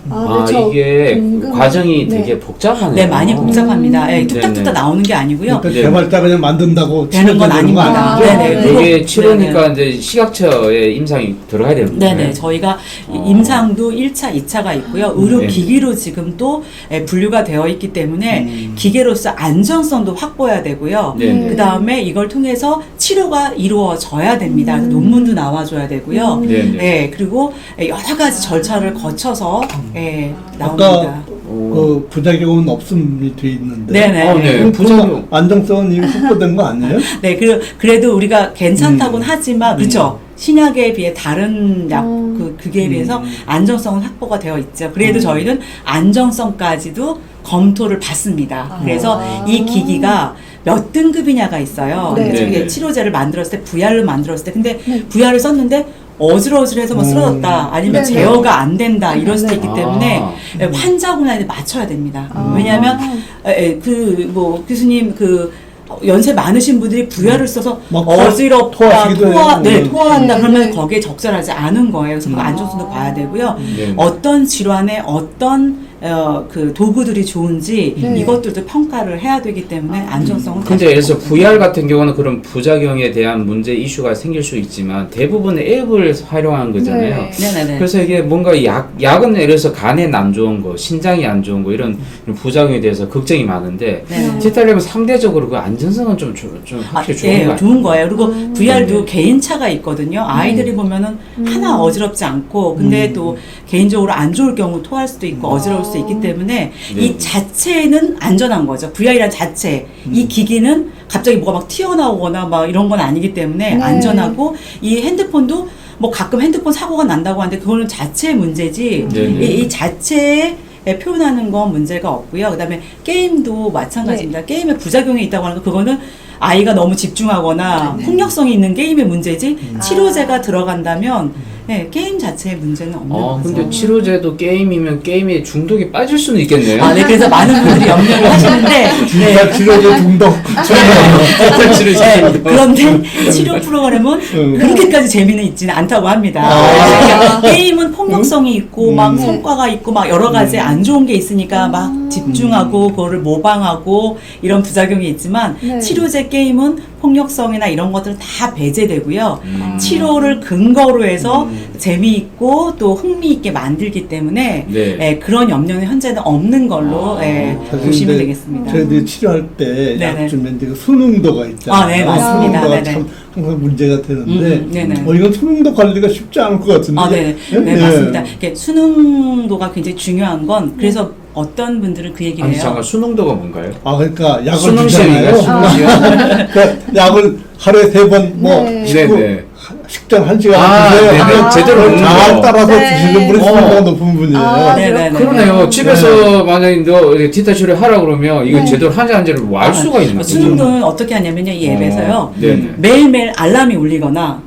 이게 과정이 되게 복잡하네요. 네, 많이 복잡합니다. 뚝딱뚝딱 네네. 나오는 게 아니고요. 그러니까 개발자 그냥 만든다고 되는 건 치료되는 거 아닙니다. 아니죠? 네네. 이게 치료니까 이제 식약처에 임상이 들어가야 되는 거예요. 네네. 저희가 임상도 1차, 2차가 있고요. 의료기기로 지금 또 분류가 되어 있기 때문에 기계로서 안전성도 확보해야 되고요. 네네. 그 다음에 이걸 통해서 치료가 이루어져야 됩니다. 그래서 논문도 나와줘야 되고요. 네네. 그리고 여러 가지 절차를 거쳐서 나옵니다. 아까 그 부작용은 없음이 돼 있는데. 네네. 네. 부작용. 안정성은 이미 확보된 거 아니에요? 네, 그래도 우리가 괜찮다고는 하지만, 그렇죠. 신약에 비해 다른 약, 그게 비해서 안정성은 확보가 되어 있죠. 그래도 저희는 안정성까지도 검토를 받습니다. 그래서 이 기기가 몇 등급이냐가 있어요. 네. 근데 네. 치료제를 만들었을 때, VR을 만들었을 때, 근데 VR을 썼는데 어지러워서 뭐 쓰러졌다, 아니면 네네. 제어가 안 된다, 이럴 수도 있기 때문에 아. 환자분한테 맞춰야 됩니다. 왜냐하면, 교수님, 연세 많으신 분들이 VR을 써서 막 어지럽다, 토하시기도 해요. 토한다, 그러면 거기에 적절하지 않은 거예요. 그래서 그 안정성도 봐야 되고요. 네. 어떤 질환에 어떤 그 도구들이 좋은지 이것들도 평가를 해야 되기 때문에 안전성은. 근데 그래서 VR 같은 경우는 그런 부작용에 대한 문제 이슈가 생길 수 있지만 대부분의 앱을 활용하는 거잖아요. 네네네. 그래서 이게 뭔가 약은 예를 들어서 간에 안 좋은 거, 신장이 안 좋은 거 이런 부작용에 대해서 걱정이 많은데 디지털 랩은 상대적으로 그 안전성은 좀 확실히 좋은 거 같아요. 좋은 거예요. 그리고 VR도 개인차가 있거든요. 아이들이 보면은 하나 어지럽지 않고 근데 또 개인적으로 안 좋을 경우 토할 수도 있고 어지러울 수 있기 때문에 이 자체는 안전한 거죠. VR이란 자체. 이 기기는 갑자기 뭐가 막 튀어나오거나 막 이런 건 아니기 때문에 안전하고 이 핸드폰도 뭐 가끔 핸드폰 사고가 난다고 하는데 그거는 자체의 문제지 이 자체에 표현하는 건 문제가 없고요. 그다음에 게임도 마찬가지입니다. 게임에 부작용이 있다고 하는 거 그거는 아이가 너무 집중하거나 폭력성이 있는 게임의 문제지 치료제가 들어간다면 게임 자체의 문제는 없는 거죠. 근데 치료제도 게임이면 게임에 중독이 빠질 수는 있겠네요. 네, 그래서 많은 분들이 염려를 하시는데 치료제 중독. 그런데 치료 프로그램은 그렇게까지 재미는 있지는 않다고 합니다. 그러니까 게임은 폭력성이 있고 막 성과가 있고 막 여러 가지 안 좋은 게 있으니까 막 집중하고 그거를 모방하고 이런 부작용이 있지만 치료제 게임은 폭력성이나 이런 것들은 다 배제되고요. 치료를 근거로 해서 재미있고 또 흥미있게 만들기 때문에 그런 염려는 현재는 없는 걸로 보시면 되겠습니다. 저희들이 치료할 때 약 주면 수능도가 있잖아요. 네, 맞습니다. 수능도가 참 항상 문제가 되는데 이건 수능도 관리가 쉽지 않을 것 같은데. 네, 맞습니다. 수능도가 굉장히 중요한 건 그래서 어떤 분들은 그 얘기를 해요. 잠깐 수능도가 뭔가요? 그러니까 약을 수능시험인가요? 주잖아요. 그러니까 약을 하루에 3번 식전 1시간 드세요. 제대로 잘 따라서 드시는 분이 수능도가 높은 분이에요. 그러네요. 집에서 만약에 너 디지털 치료 하라 그러면 이거 제대로 한지를 알 수가 있는 거죠. 수능도는 어떻게 하냐면요. 이 앱에서요. 매일매일 알람이 울리거나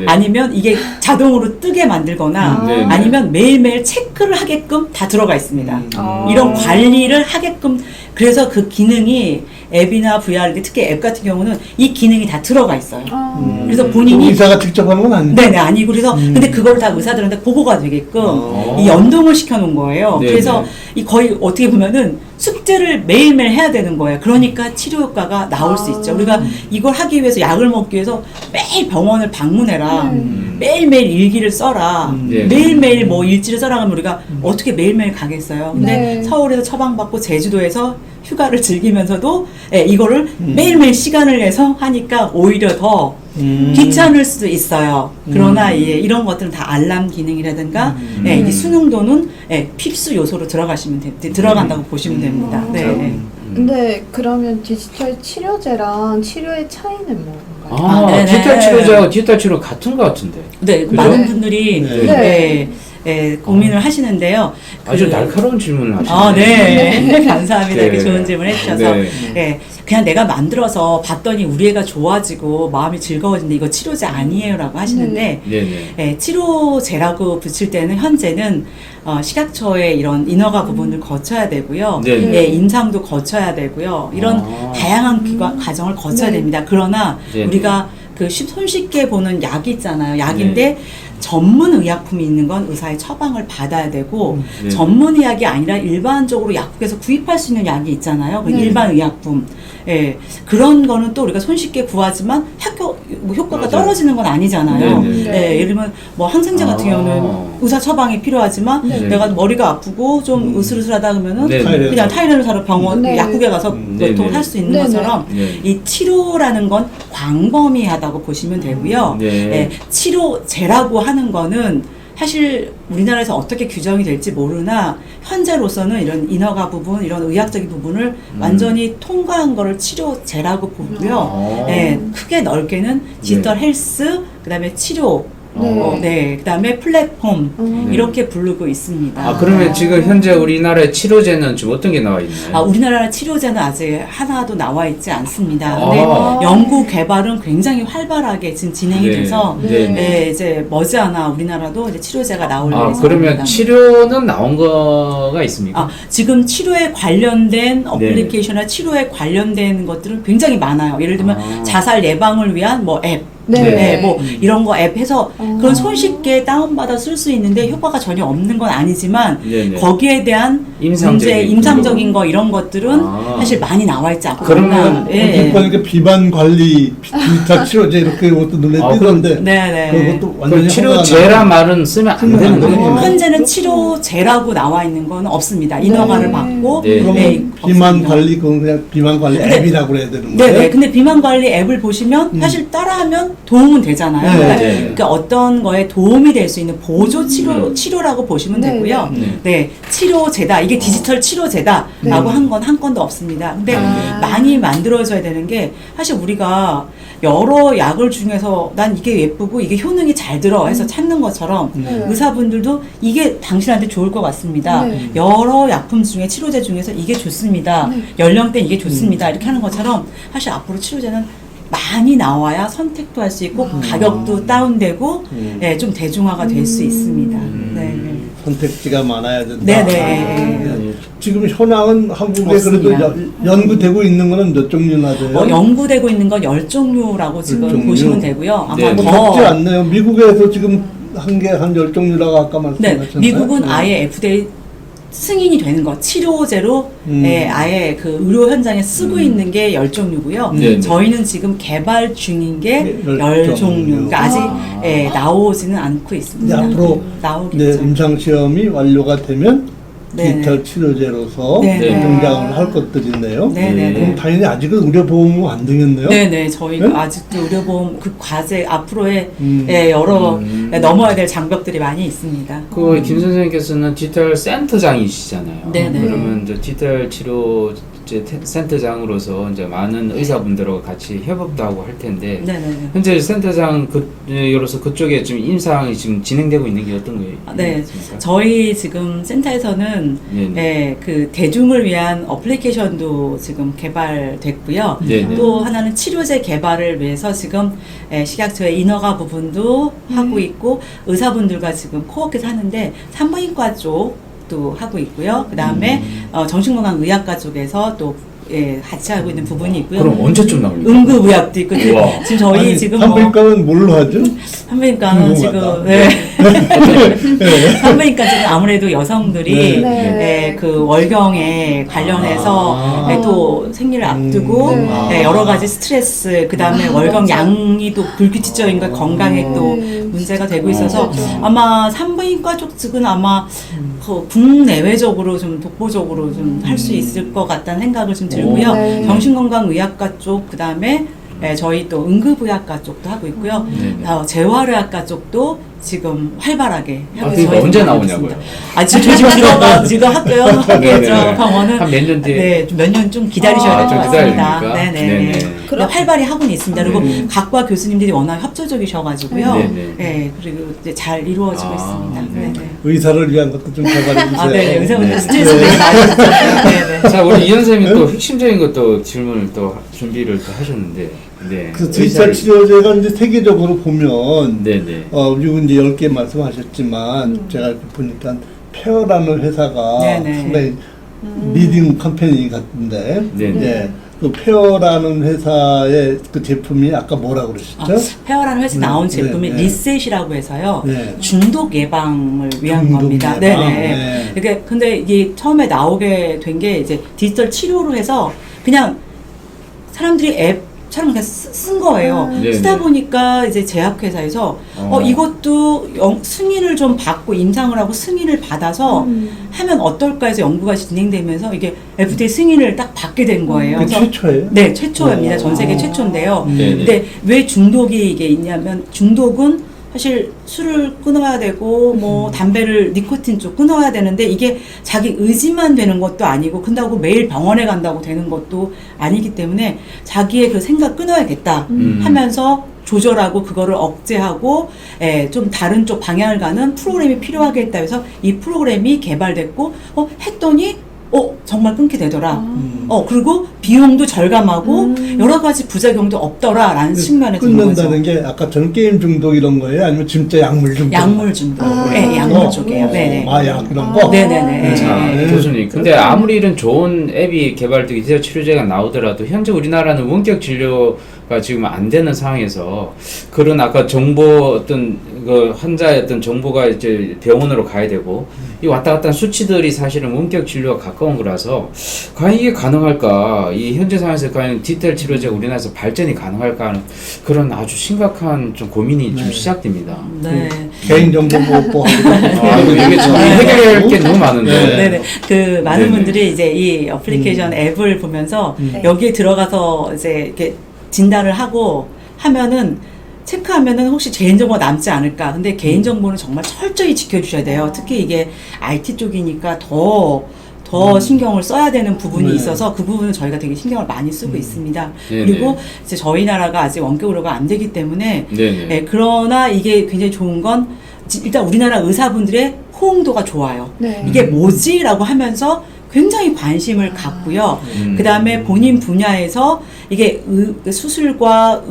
아니면 이게 자동으로 뜨게 만들거나 아니면 매일매일 체크를 하게끔 다 들어가 있습니다. 이런 관리를 하게끔 그래서 그 기능이 앱이나 VR, 특히 앱 같은 경우는 이 기능이 다 들어가 있어요. 그래서 본인이 의사가 직접 하는 건 아니죠? 네네 아니고 그래서 근데 그걸 다 의사들한테 보고가 되게끔 이 연동을 시켜놓은 거예요. 그래서 이 거의 어떻게 보면은 숙제를 매일매일 해야 되는 거예요. 그러니까 치료 효과가 나올 수 있죠. 우리가 이걸 하기 위해서 약을 먹기 위해서 매일 병원을 방문해라. 매일매일 일기를 써라. 매일매일 뭐 일지를 써라 하면 우리가 어떻게 매일매일 가겠어요. 근데 서울에서 처방받고 제주도에서 휴가를 즐기면서도 이거를 매일매일 시간을 내서 하니까 오히려 더 귀찮을 수도 있어요. 그러나 이런 것들은 다 알람 기능이라든가 이 수능도는 필수 요소로 들어간다고 보시면 됩니다. 근데 그러면 디지털 치료제랑 치료의 차이는 뭔가요? 디지털 치료제하고 디지털 치료 같은 것 같은데. 네, 그죠? 많은 분들이 고민을 하시는데요. 아주 날카로운 질문을 하시네요. 네. 감사합니다. 이렇게 좋은 질문 해주셔서. 그냥 내가 만들어서 봤더니 우리 애가 좋아지고 마음이 즐거워진데 이거 치료제 아니에요 라고 하시는데 치료제라고 붙일 때는 현재는 식약처의 이런 인허가 부분을 거쳐야 되고요. 임상도 거쳐야 되고요. 이런 다양한 과정을 거쳐야 됩니다. 그러나 우리가 그 손쉽게 보는 약이 있잖아요. 약인데 전문 의약품이 있는 건 의사의 처방을 받아야 되고 전문 의학이 아니라 일반적으로 약국에서 구입할 수 있는 약이 있잖아요. 그 일반 의약품. 그런 거는 또 우리가 손쉽게 구하지만 효과가 떨어지는 건 아니잖아요. 예를 들면 뭐 항생제 같은 경우는 의사 처방이 필요하지만 내가 머리가 아프고 좀 으슬으슬하다 그러면은 그냥 타이레놀 사러 병원 약국에 가서 보통 할 수 있는 것처럼 이 치료라는 건 광범위하다고 보시면 되고요. 치료제라고 하는 거는 사실 우리나라에서 어떻게 규정이 될지 모르나 현재로서는 이런 인허가 부분, 이런 의학적인 부분을 완전히 통과한 거를 치료제라고 보고요. 크게 넓게는 디지털 헬스, 그다음에 치료, 그다음에 플랫폼 이렇게 부르고 있습니다. 그러면 지금 현재 우리나라의 치료제는 지금 어떤 게 나와 있나요? 우리나라 치료제는 아직 하나도 나와 있지 않습니다. 근데 연구 개발은 굉장히 활발하게 지금 진행이 돼서 이제 머지않아 우리나라도 이제 치료제가 나올 예정입니다. 그러면 치료는 나온 거가 있습니까? 지금 치료에 관련된 어플리케이션이나 치료에 관련된 것들은 굉장히 많아요. 예를 들면 자살 예방을 위한 뭐 앱. 뭐 이런 거 앱 해서 그런 손쉽게 다운받아 쓸 수 있는데 효과가 전혀 없는 건 아니지만 거기에 대한 임상적인 거 이런 것들은 사실 많이 나와 있지 않고 그러면 보니까 비만 관리 디지털 치료제 이렇게 것도 눈에 띄던데 그것도 완전히 치료제란 말은 쓰면 안 되는 거예요. 현재는 치료제라고 나와 있는 건 없습니다. 인허가를 받고 그러면 비만 관리 그냥 비만 관리 앱이라고 해야 되는 거예요? 네네. 근데 비만 관리 앱을 보시면 사실 따라하면 도움은 되잖아요. 그러니까 어떤 거에 도움이 될 수 있는 보조 치료라고 보시면 되고요. 네, 치료제다. 이게 디지털 치료제다라고 한 건 한 건도 없습니다. 근데 많이 만들어져야 되는 게 사실 우리가 여러 약을 중에서 난 이게 예쁘고 이게 효능이 잘 들어 해서 찾는 것처럼 의사분들도 이게 당신한테 좋을 것 같습니다. 여러 약품 중에 치료제 중에서 이게 좋습니다. 연령대 이게 좋습니다. 이렇게 하는 것처럼 사실 앞으로 치료제는 많이 나와야 선택도 할 수 있고 가격도 다운되고 좀 대중화가 될 수 있습니다. 선택지가 많아야 된다. 네네. 지금 현황은 한국에 없습니다. 그래도 연구되고 있는 거는 몇 종류나 돼요? 연구되고 있는 건 10종류라고 지금 보시면 되고요. 아마 더 적지 않네요. 미국에서 지금 한 개 한 10종류라고 아까 말씀하셨나요? 미국은 아예 FDA 승인이 되는 것, 치료제로 아예 그 의료 현장에 쓰고 있는 게 10종류고요. 저희는 지금 개발 중인 게 10종류. 그러니까 아직 나오지는 않고 있습니다. 앞으로 나오겠죠. 임상시험이 완료가 되면 디지털 치료제로서 등장을 할 것들인데요. 그럼 당연히 아직은 의료보험은 안 되겠네요. 네네. 저희가 아직도 의료보험 그 과제 앞으로의 여러 넘어야 될 장벽들이 많이 있습니다. 김 선생님께서는 디지털 센터장이시잖아요. 네네. 그러면 이제 디지털 치료 센터장으로서 이제 많은 의사분들하고 같이 협업도 하고 할 텐데 현재 센터장 여로서 그쪽에 좀 임상이 지금 진행되고 있는 게 어떤 거예요? 네, 저희 지금 센터에서는 그 대중을 위한 어플리케이션도 지금 개발됐고요. 또 하나는 치료제 개발을 위해서 지금 식약처의 인허가 부분도 하고 있고 의사분들과 지금 코워크해서 하는데 산부인과 쪽도 하고 있고요. 그 다음에 정신건강의학과 쪽에서 또 같이 하고 있는 부분이 있고요. 그럼 언제쯤 나올까요? 응급의학도 있고 지금 저희 지금 산부인과는 뭘로 하죠? 산부인과는 지금 산부인과 지금 아무래도 여성들이 그 월경에 관련해서 또 생리를 앞두고 여러 가지 스트레스 그 다음에 월경 양이 또 불규칙적인 것 건강에 또 문제가 되고 있어서 아마 산부인과 쪽 측은 아마 국내외적으로 좀 독보적으로 좀 할 수 있을 것 같다는 생각을 좀 들고요. 정신건강의학과 쪽, 그 다음에 저희 또 응급의학과 쪽도 하고 있고요. 재활의학과 쪽도 지금 활발하게 하고 있어요. 그러니까 언제 나오냐고요? 지금 지금 학교죠. 병원은 한 몇 년 뒤에? 몇 년 좀 기다리셔야 될 것 같습니다. 네네. 활발히 하고는 있습니다. 그리고 각과 교수님들이 워낙 협조적이셔가지고요. 그리고 이제 잘 이루어지고 있습니다. 의사를 위한 것도 좀 개발해 주세요. 네, 의사분들 스트레스 되게 많이 받죠. 자, 우리 이현 선생님이 또 핵심적인 것도 질문을 또 준비를 또 하셨는데. 그 디지털 치료제가 이제 세계적으로 보면 그리고 이제 10개 말씀하셨지만 제가 보니까 페어라는 회사가 상당히 리딩 컴퍼니 같은데 그 페어라는 회사의 그 제품이 아까 뭐라고 그러셨죠? 페어라는 회사에 나온 제품이 리셋이라고 해서요. 중독 예방을 위한 겁니다. 그러니까 근데 이게 처음에 나오게 된 게 이제 디지털 치료로 해서 그냥 사람들이 앱처럼 그냥 쓴 거예요. 쓰다 보니까 이제 제약회사에서 이것도 승인을 좀 받고 임상을 하고 승인을 받아서 하면 어떨까 해서 연구가 진행되면서 이게 FDA 승인을 딱 받게 된 거예요. 최초예요? 네, 최초입니다. 전 세계 최초인데요. 근데 왜 중독이 이게 있냐면 중독은 사실 술을 끊어야 되고 뭐 담배를 니코틴 쪽 끊어야 되는데 이게 자기 의지만 되는 것도 아니고 근다고 매일 병원에 간다고 되는 것도 아니기 때문에 자기의 그 생각 끊어야겠다 하면서 조절하고 그거를 억제하고 좀 다른 쪽 방향을 가는 프로그램이 필요하겠다 해서 이 프로그램이 개발됐고 했더니 정말 끊게 되더라. 그리고 비용도 절감하고 여러 가지 부작용도 없더라라는 측면에서 끊는다는 게 아까 전 게임 중독 이런 거예요? 아니면 진짜 약물 중독? 약물 중독. 네, 약물 쪽이에요. 네네. 마약 이런 거? 네네네. 자, 교수님. 근데 아무리 이런 좋은 앱이 개발되고 디지털 치료제가 나오더라도 현재 우리나라는 원격 진료가 지금 안 되는 상황에서 그런 아까 정보 어떤 그 환자의 어떤 정보가 이제 병원으로 가야 되고 이 왔다 갔다 한 수치들이 사실은 원격 진료와 가까운 거라서 과연 이게 가능할까? 이 현재 상황에서 과연 디지털 치료제가 우리나라에서 발전이 가능할까 하는 그런 아주 심각한 좀 고민이 좀 시작됩니다. 네. 개인정보 보호법. 이게 참 해결해야 할 게 너무 많은데. 네네. 그 많은 네네. 분들이 이제 이 어플리케이션 앱을 보면서 여기에 들어가서 이제 이렇게 진단을 하고 하면은 체크하면은 혹시 개인정보가 남지 않을까. 근데 개인정보는 정말 철저히 지켜주셔야 돼요. 특히 이게 IT 쪽이니까 더 신경을 써야 되는 부분이 있어서 그 부분은 저희가 되게 신경을 많이 쓰고 있습니다. 네네. 그리고 이제 저희 나라가 아직 원격 의료가 안 되기 때문에 네네. 그러나 이게 굉장히 좋은 건 일단 우리나라 의사분들의 호응도가 좋아요. 네. 이게 뭐지라고 하면서 굉장히 관심을 갖고요. 그 다음에 본인 분야에서 이게 수술과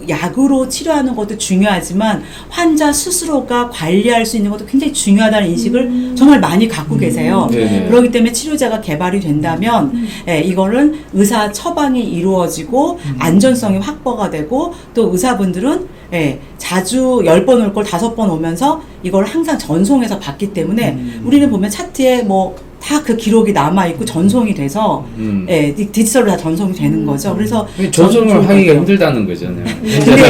약으로 치료하는 것도 중요하지만 환자 스스로가 관리할 수 있는 것도 굉장히 중요하다는 인식을 정말 많이 갖고 계세요. 네네. 그렇기 때문에 치료제가 개발이 된다면 이거는 의사 처방이 이루어지고 안전성이 확보가 되고 또 의사분들은 자주 10번 올 걸 5번 오면서 이걸 항상 전송해서 받기 때문에 우리는 보면 차트에 뭐 다 그 기록이 남아있고 전송이 돼서 디지털로 다 전송이 되는 거죠. 그래서 전송을 하기가 힘들다는 거잖아요. 그렇긴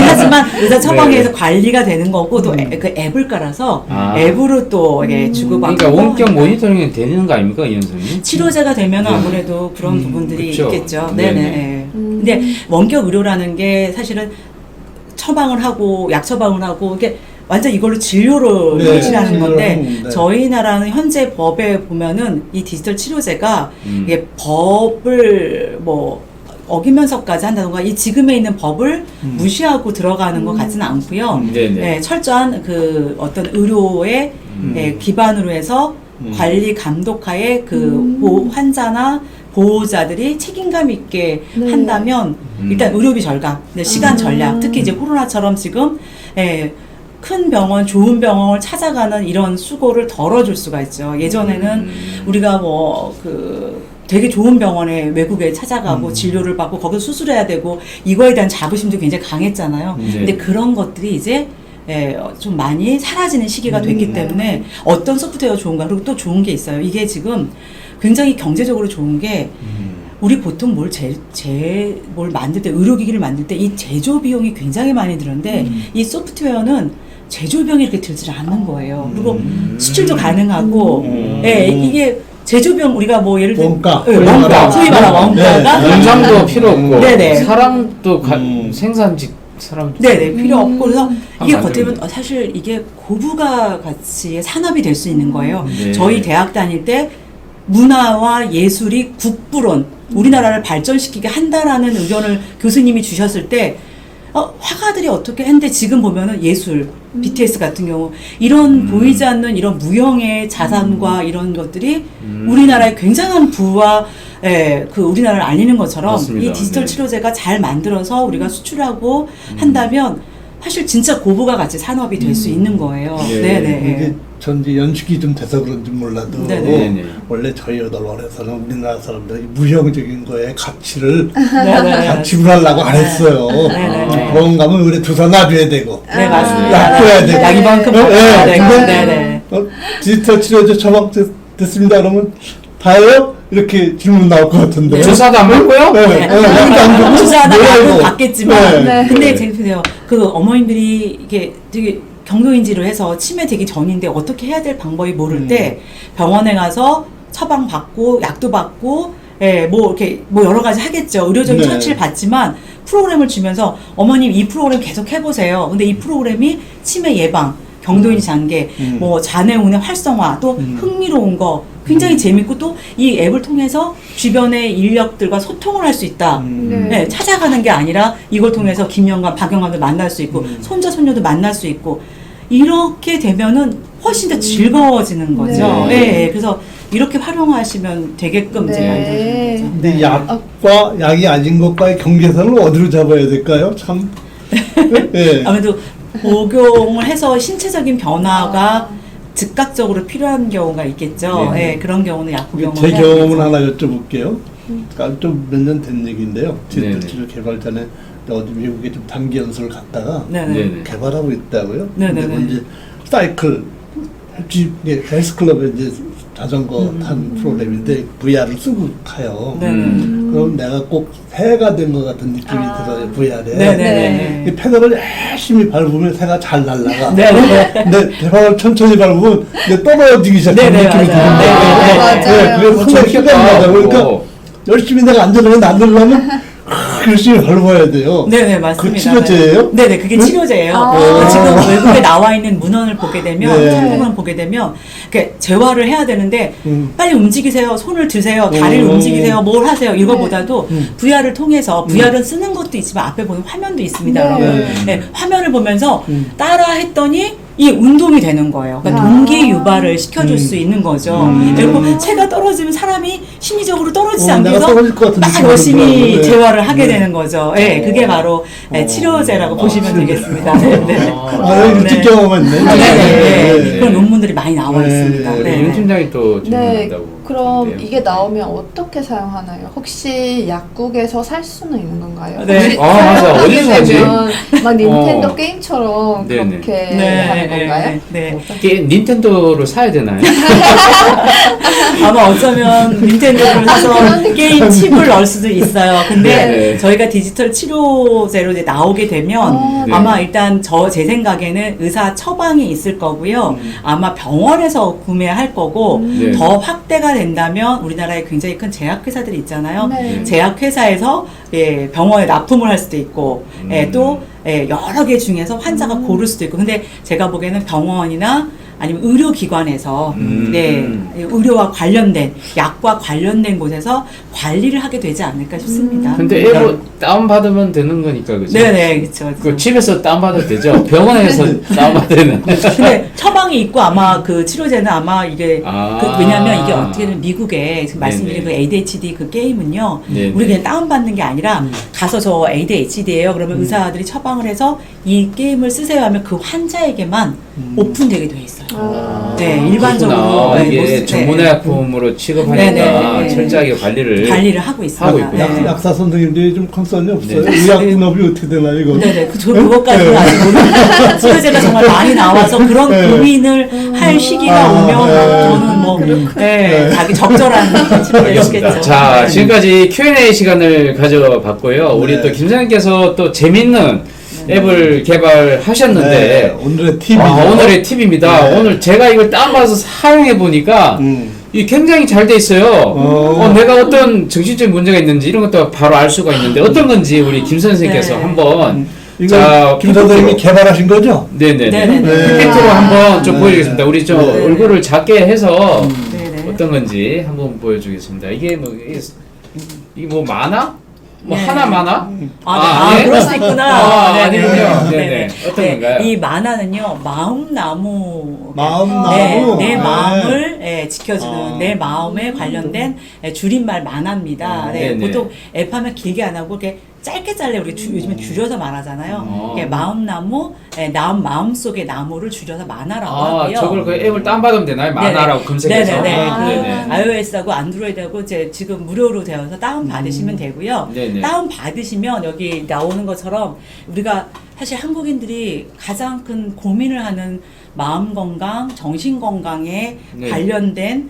하지만 의사 처방에서 관리가 되는 거고 또 그 앱을 깔아서 앱으로 또 주고받고 그러니까 원격 모니터링이 되는 거 아닙니까, 이 현상이? 치료제가 되면 아무래도 그런 부분들이 그쵸. 있겠죠. 네네. 네네. 근데 원격 의료라는 게 사실은 처방을 하고 약 처방을 하고 이게 완전 이걸로 진료를 실시하는 건데 저희 나라는 현재 법에 보면은 이 디지털 치료제가 이게 법을 뭐 어기면서까지 한다던가 이 지금에 있는 법을 무시하고 들어가는 것 같지는 않고요. 철저한 그 어떤 의료의 기반으로 해서 관리 감독하에 그 환자나 보호자들이 책임감 있게 한다면 일단 의료비 절감, 시간 전략, 특히 이제 코로나처럼 지금 큰 병원, 좋은 병원을 찾아가는 이런 수고를 덜어줄 수가 있죠. 예전에는 우리가 뭐 되게 좋은 병원에 외국에 찾아가고 진료를 받고 거기서 수술해야 되고 이거에 대한 자부심도 굉장히 강했잖아요. 근데 그런 것들이 이제 좀 많이 사라지는 시기가 됐기 때문에 어떤 소프트웨어가 좋은가. 그리고 또 좋은 게 있어요. 이게 지금 굉장히 경제적으로 좋은 게 우리 보통 뭘 만들 때 의료기기를 만들 때 이 제조 비용이 굉장히 많이 드는데 이 소프트웨어는 제조 비용이 이렇게 들지 않는 거예요. 그리고 수출도 가능하고 이게 제조 비용 우리가 뭐 예를 들면 원가 소위 말하는 원가가 원장도 필요 없고 네네. 사람도 생산직 사람도 필요 없고 그래서 이게 겉으면 사실 이게 고부가 가치의 산업이 될 수 있는 거예요. 저희 대학 다닐 때 문화와 예술이 국부론 우리나라를 발전시키게 한다라는 의견을 교수님이 주셨을 때 화가들이 어떻게 했는데 지금 보면은 예술, BTS 같은 경우 이런 보이지 않는 이런 무형의 자산과 이런 것들이 우리나라의 굉장한 부와 그 우리나라를 알리는 것처럼 맞습니다. 이 디지털 치료제가 잘 만들어서 우리가 수출하고 한다면 사실 진짜 고부가 가치 산업이 될 수 있는 거예요. 이게 전 이제 연식이 좀 돼서 그런지 몰라도 네네. 원래 저희 여덟원에서는 우리나라 사람들이 무형적인 거에 가치를 지불하려고 안 했어요. 병원 가면 의뢰 주사 놔줘야 되고 맞습니다. 약 줘야 되고 약이만큼 받아야 되고 디지털 치료제 처방 됐습니다 그러면 다요? 이렇게 질문 나올 것 같은데 주사도 안 맞고요? 주사도 안 받겠지만 근데 재밌어요. 그 어머님들이 이게 되게 경도인지를 해서 치매 되기 전인데 어떻게 해야 될 방법이 모를 때 병원에 가서 처방 받고 약도 받고 뭐 이렇게 뭐 여러 가지 하겠죠. 의료적인 처치를 받지만 프로그램을 주면서 어머님 이 프로그램 계속 해보세요. 근데 이 프로그램이 치매 예방, 경도인지 장애, 뭐 자뇌운의 활성화, 또 흥미로운 거 굉장히 재밌고 또 이 앱을 통해서 주변의 인력들과 소통을 할 수 있다. 찾아가는 게 아니라 이걸 통해서 김영관, 박영관도 만날 수 있고 손자, 손녀도 만날 수 있고 이렇게 되면은 훨씬 더 즐거워지는 거죠. 그래서 이렇게 활용하시면 되게끔 네. 제가 만들어준 거죠. 근데 약과 약이 아닌 것과의 경계선을 어디로 잡아야 될까요? 참. 네. 아무래도 복용을 해서 신체적인 변화가 즉각적으로 필요한 경우가 있겠죠. 네. 예, 그런 경우는 약 복용을 제 해야 경험을 되죠. 하나 여쭤볼게요. 그러니까 좀 몇 년 된 얘기인데요. 네네. 디지털 치료 개발 전에 어디 미국에 좀 단기 연수를 갔다가 네네. 네네. 개발하고 있다고요. 네네네. 근데 이제 사이클 헬스클럽에 이제 자전거 탄 프로그램인데 VR을 쓰고 타요. 네. 그럼 내가 꼭 새가 된 것 같은 느낌이 들어요, VR에. 네네네. 이 페달을 열심히 밟으면 새가 잘 날아가. 네네. 근데 페달을 천천히 밟으면 이제 떨어지기 시작하는 네네, 느낌이 맞아요. 드는 거예요. 맞아요. 그래서 정말 신기하다. 그러니까 열심히 내가 안전하게 만들려면 열심히 밟아야 돼요. 네네, 맞습니다. 그 치료제예요? 네네, 그게 치료제예요. 지금 외국에 나와 있는 문헌을 보게 되면, 네. 책을 보게 되면, 이렇게 재활을 해야 되는데, 빨리 움직이세요, 손을 드세요, 다리를 움직이세요, 뭘 하세요, 이거보다도 VR을 통해서, VR은 쓰는 것도 있지만 앞에 보면 화면도 있습니다, 네. 여러분. 네, 화면을 보면서 따라 했더니, 이 운동이 되는 거예요. 그러니까 동기 유발을 시켜줄 수 있는 거죠. 그리고 체가 떨어지면 사람이 심리적으로 떨어지지 않게 내가 해서 떨어질 것 같은 막 느낌이 열심히 들더라고요. 재활을 하게 되는 거죠. 예, 그게 바로 치료제라고 보시면 되겠습니다. 네, 네. 일찍 네. 경험했네. 네, 네. 네. 그런 논문들이 많이 나와 있습니다. 우리 네. 윤 팀장이 또 네, 질문한다고. 그럼 하는데요. 이게 나오면 어떻게 사용하나요? 혹시 약국에서 살 수는 있는 건가요? 네. 혹시 아, 맞아. 사용하게 어디서 사지? 되면 막 닌텐도 어. 게임처럼 네네. 그렇게 네, 하는 건가요? 네. 닌텐도로 사야 되나요? 아마 어쩌면 닌텐도를 사서 그런 게임 칩을 넣을 수도 있어요. 근데 네. 저희가 디지털 치료제로 이제 나오게 되면 네. 아마 일단 제 생각에는 의사 처방이 있을 거고요. 아마 병원에서 구매할 거고 네. 더 확대가 된다면 우리나라에 굉장히 큰 제약회사들이 있잖아요. 네. 제약회사에서 병원에 납품을 할 수도 있고 또 여러 개 중에서 환자가 고를 수도 있고 근데 제가 보기에는 병원이나 아니면 의료기관에서 의료와 관련된 약과 관련된 곳에서 관리를 하게 되지 않을까 싶습니다. 근데 앱 다운받으면 되는 거니까, 그죠? 네네, 그렇죠. 그 집에서 다운받아도 되죠? 병원에서 다운받아야 되는. 근데 처방이 있고 아마 그 치료제는 아마 이게 왜냐하면 이게 어떻게든 미국에 지금 말씀드린 그 ADHD 그 게임은요, 네네. 우리 그냥 다운받는 게 아니라 가서 저 ADHD예요. 그러면 의사들이 처방을 해서 이 게임을 쓰세요 하면 그 환자에게만 오픈되게 돼 있어요. 네, 일반적으로 그렇구나. 이게 전문의약품으로 취급하니까 네네. 철저하게 관리를 하고 있습니다. 하고 있구나. 네. 약사 선생님들이 좀 컨설이 없어요. 네. 의약 분업이 어떻게 되나 이거. 네네, 그것까지는 아직 모르겠어요. 치료제가 정말 많이 나와서 그런 고민을 할 시기가 오면 저는 뭐, 자기 적절한 치료를 알겠습니다. 해주겠죠. 자, 네. 지금까지 Q&A 시간을 가져봤고요. 우리 네. 또 김사님께서 또 재밌는 앱을 개발하셨는데 네, 오늘의 팁이죠. 오늘의 팁입니다. 네. 오늘 제가 이걸 다운받아서 사용해 보니까 이 굉장히 잘 돼 있어요. 내가 어떤 정신적인 문제가 있는지 이런 것도 바로 알 수가 있는데 어떤 건지 우리 김 선생님께서 네. 한번 이거 김 선생님이 개발하신 거죠? 네네네. 네네네. PPT로 한번 좀 네. 보여주겠습니다. 우리 좀 네. 얼굴을 작게 해서 네네. 어떤 건지 한번 보여주겠습니다. 이게 뭐 만화? 뭐 네. 하나 만화? 아니에요? 그럴 수 있구나. 아니군요. 네네. 어떤 건가요? 이 만화는요, 마음나무. 마음나무? 내 네. 마음을 지켜주는 내 마음에 관련된 줄임말 만화입니다. 네, 네네. 보통 앱하면 길게 안 하고 이렇게 짧게 잘래 우리 요즘에 줄여서 말하잖아요. 이렇게 마음나무, 마음속의 나무를 줄여서 만화라고 하고요. 저걸 그 앱을 다운받으면 되나요? 만화라고 검색해서? 네네. iOS하고 안드로이드하고 지금 무료로 되어서 다운받으시면 되고요. 네네. 다운받으시면 여기 나오는 것처럼 우리가 사실 한국인들이 가장 큰 고민을 하는 마음 건강, 정신 건강에 네. 관련된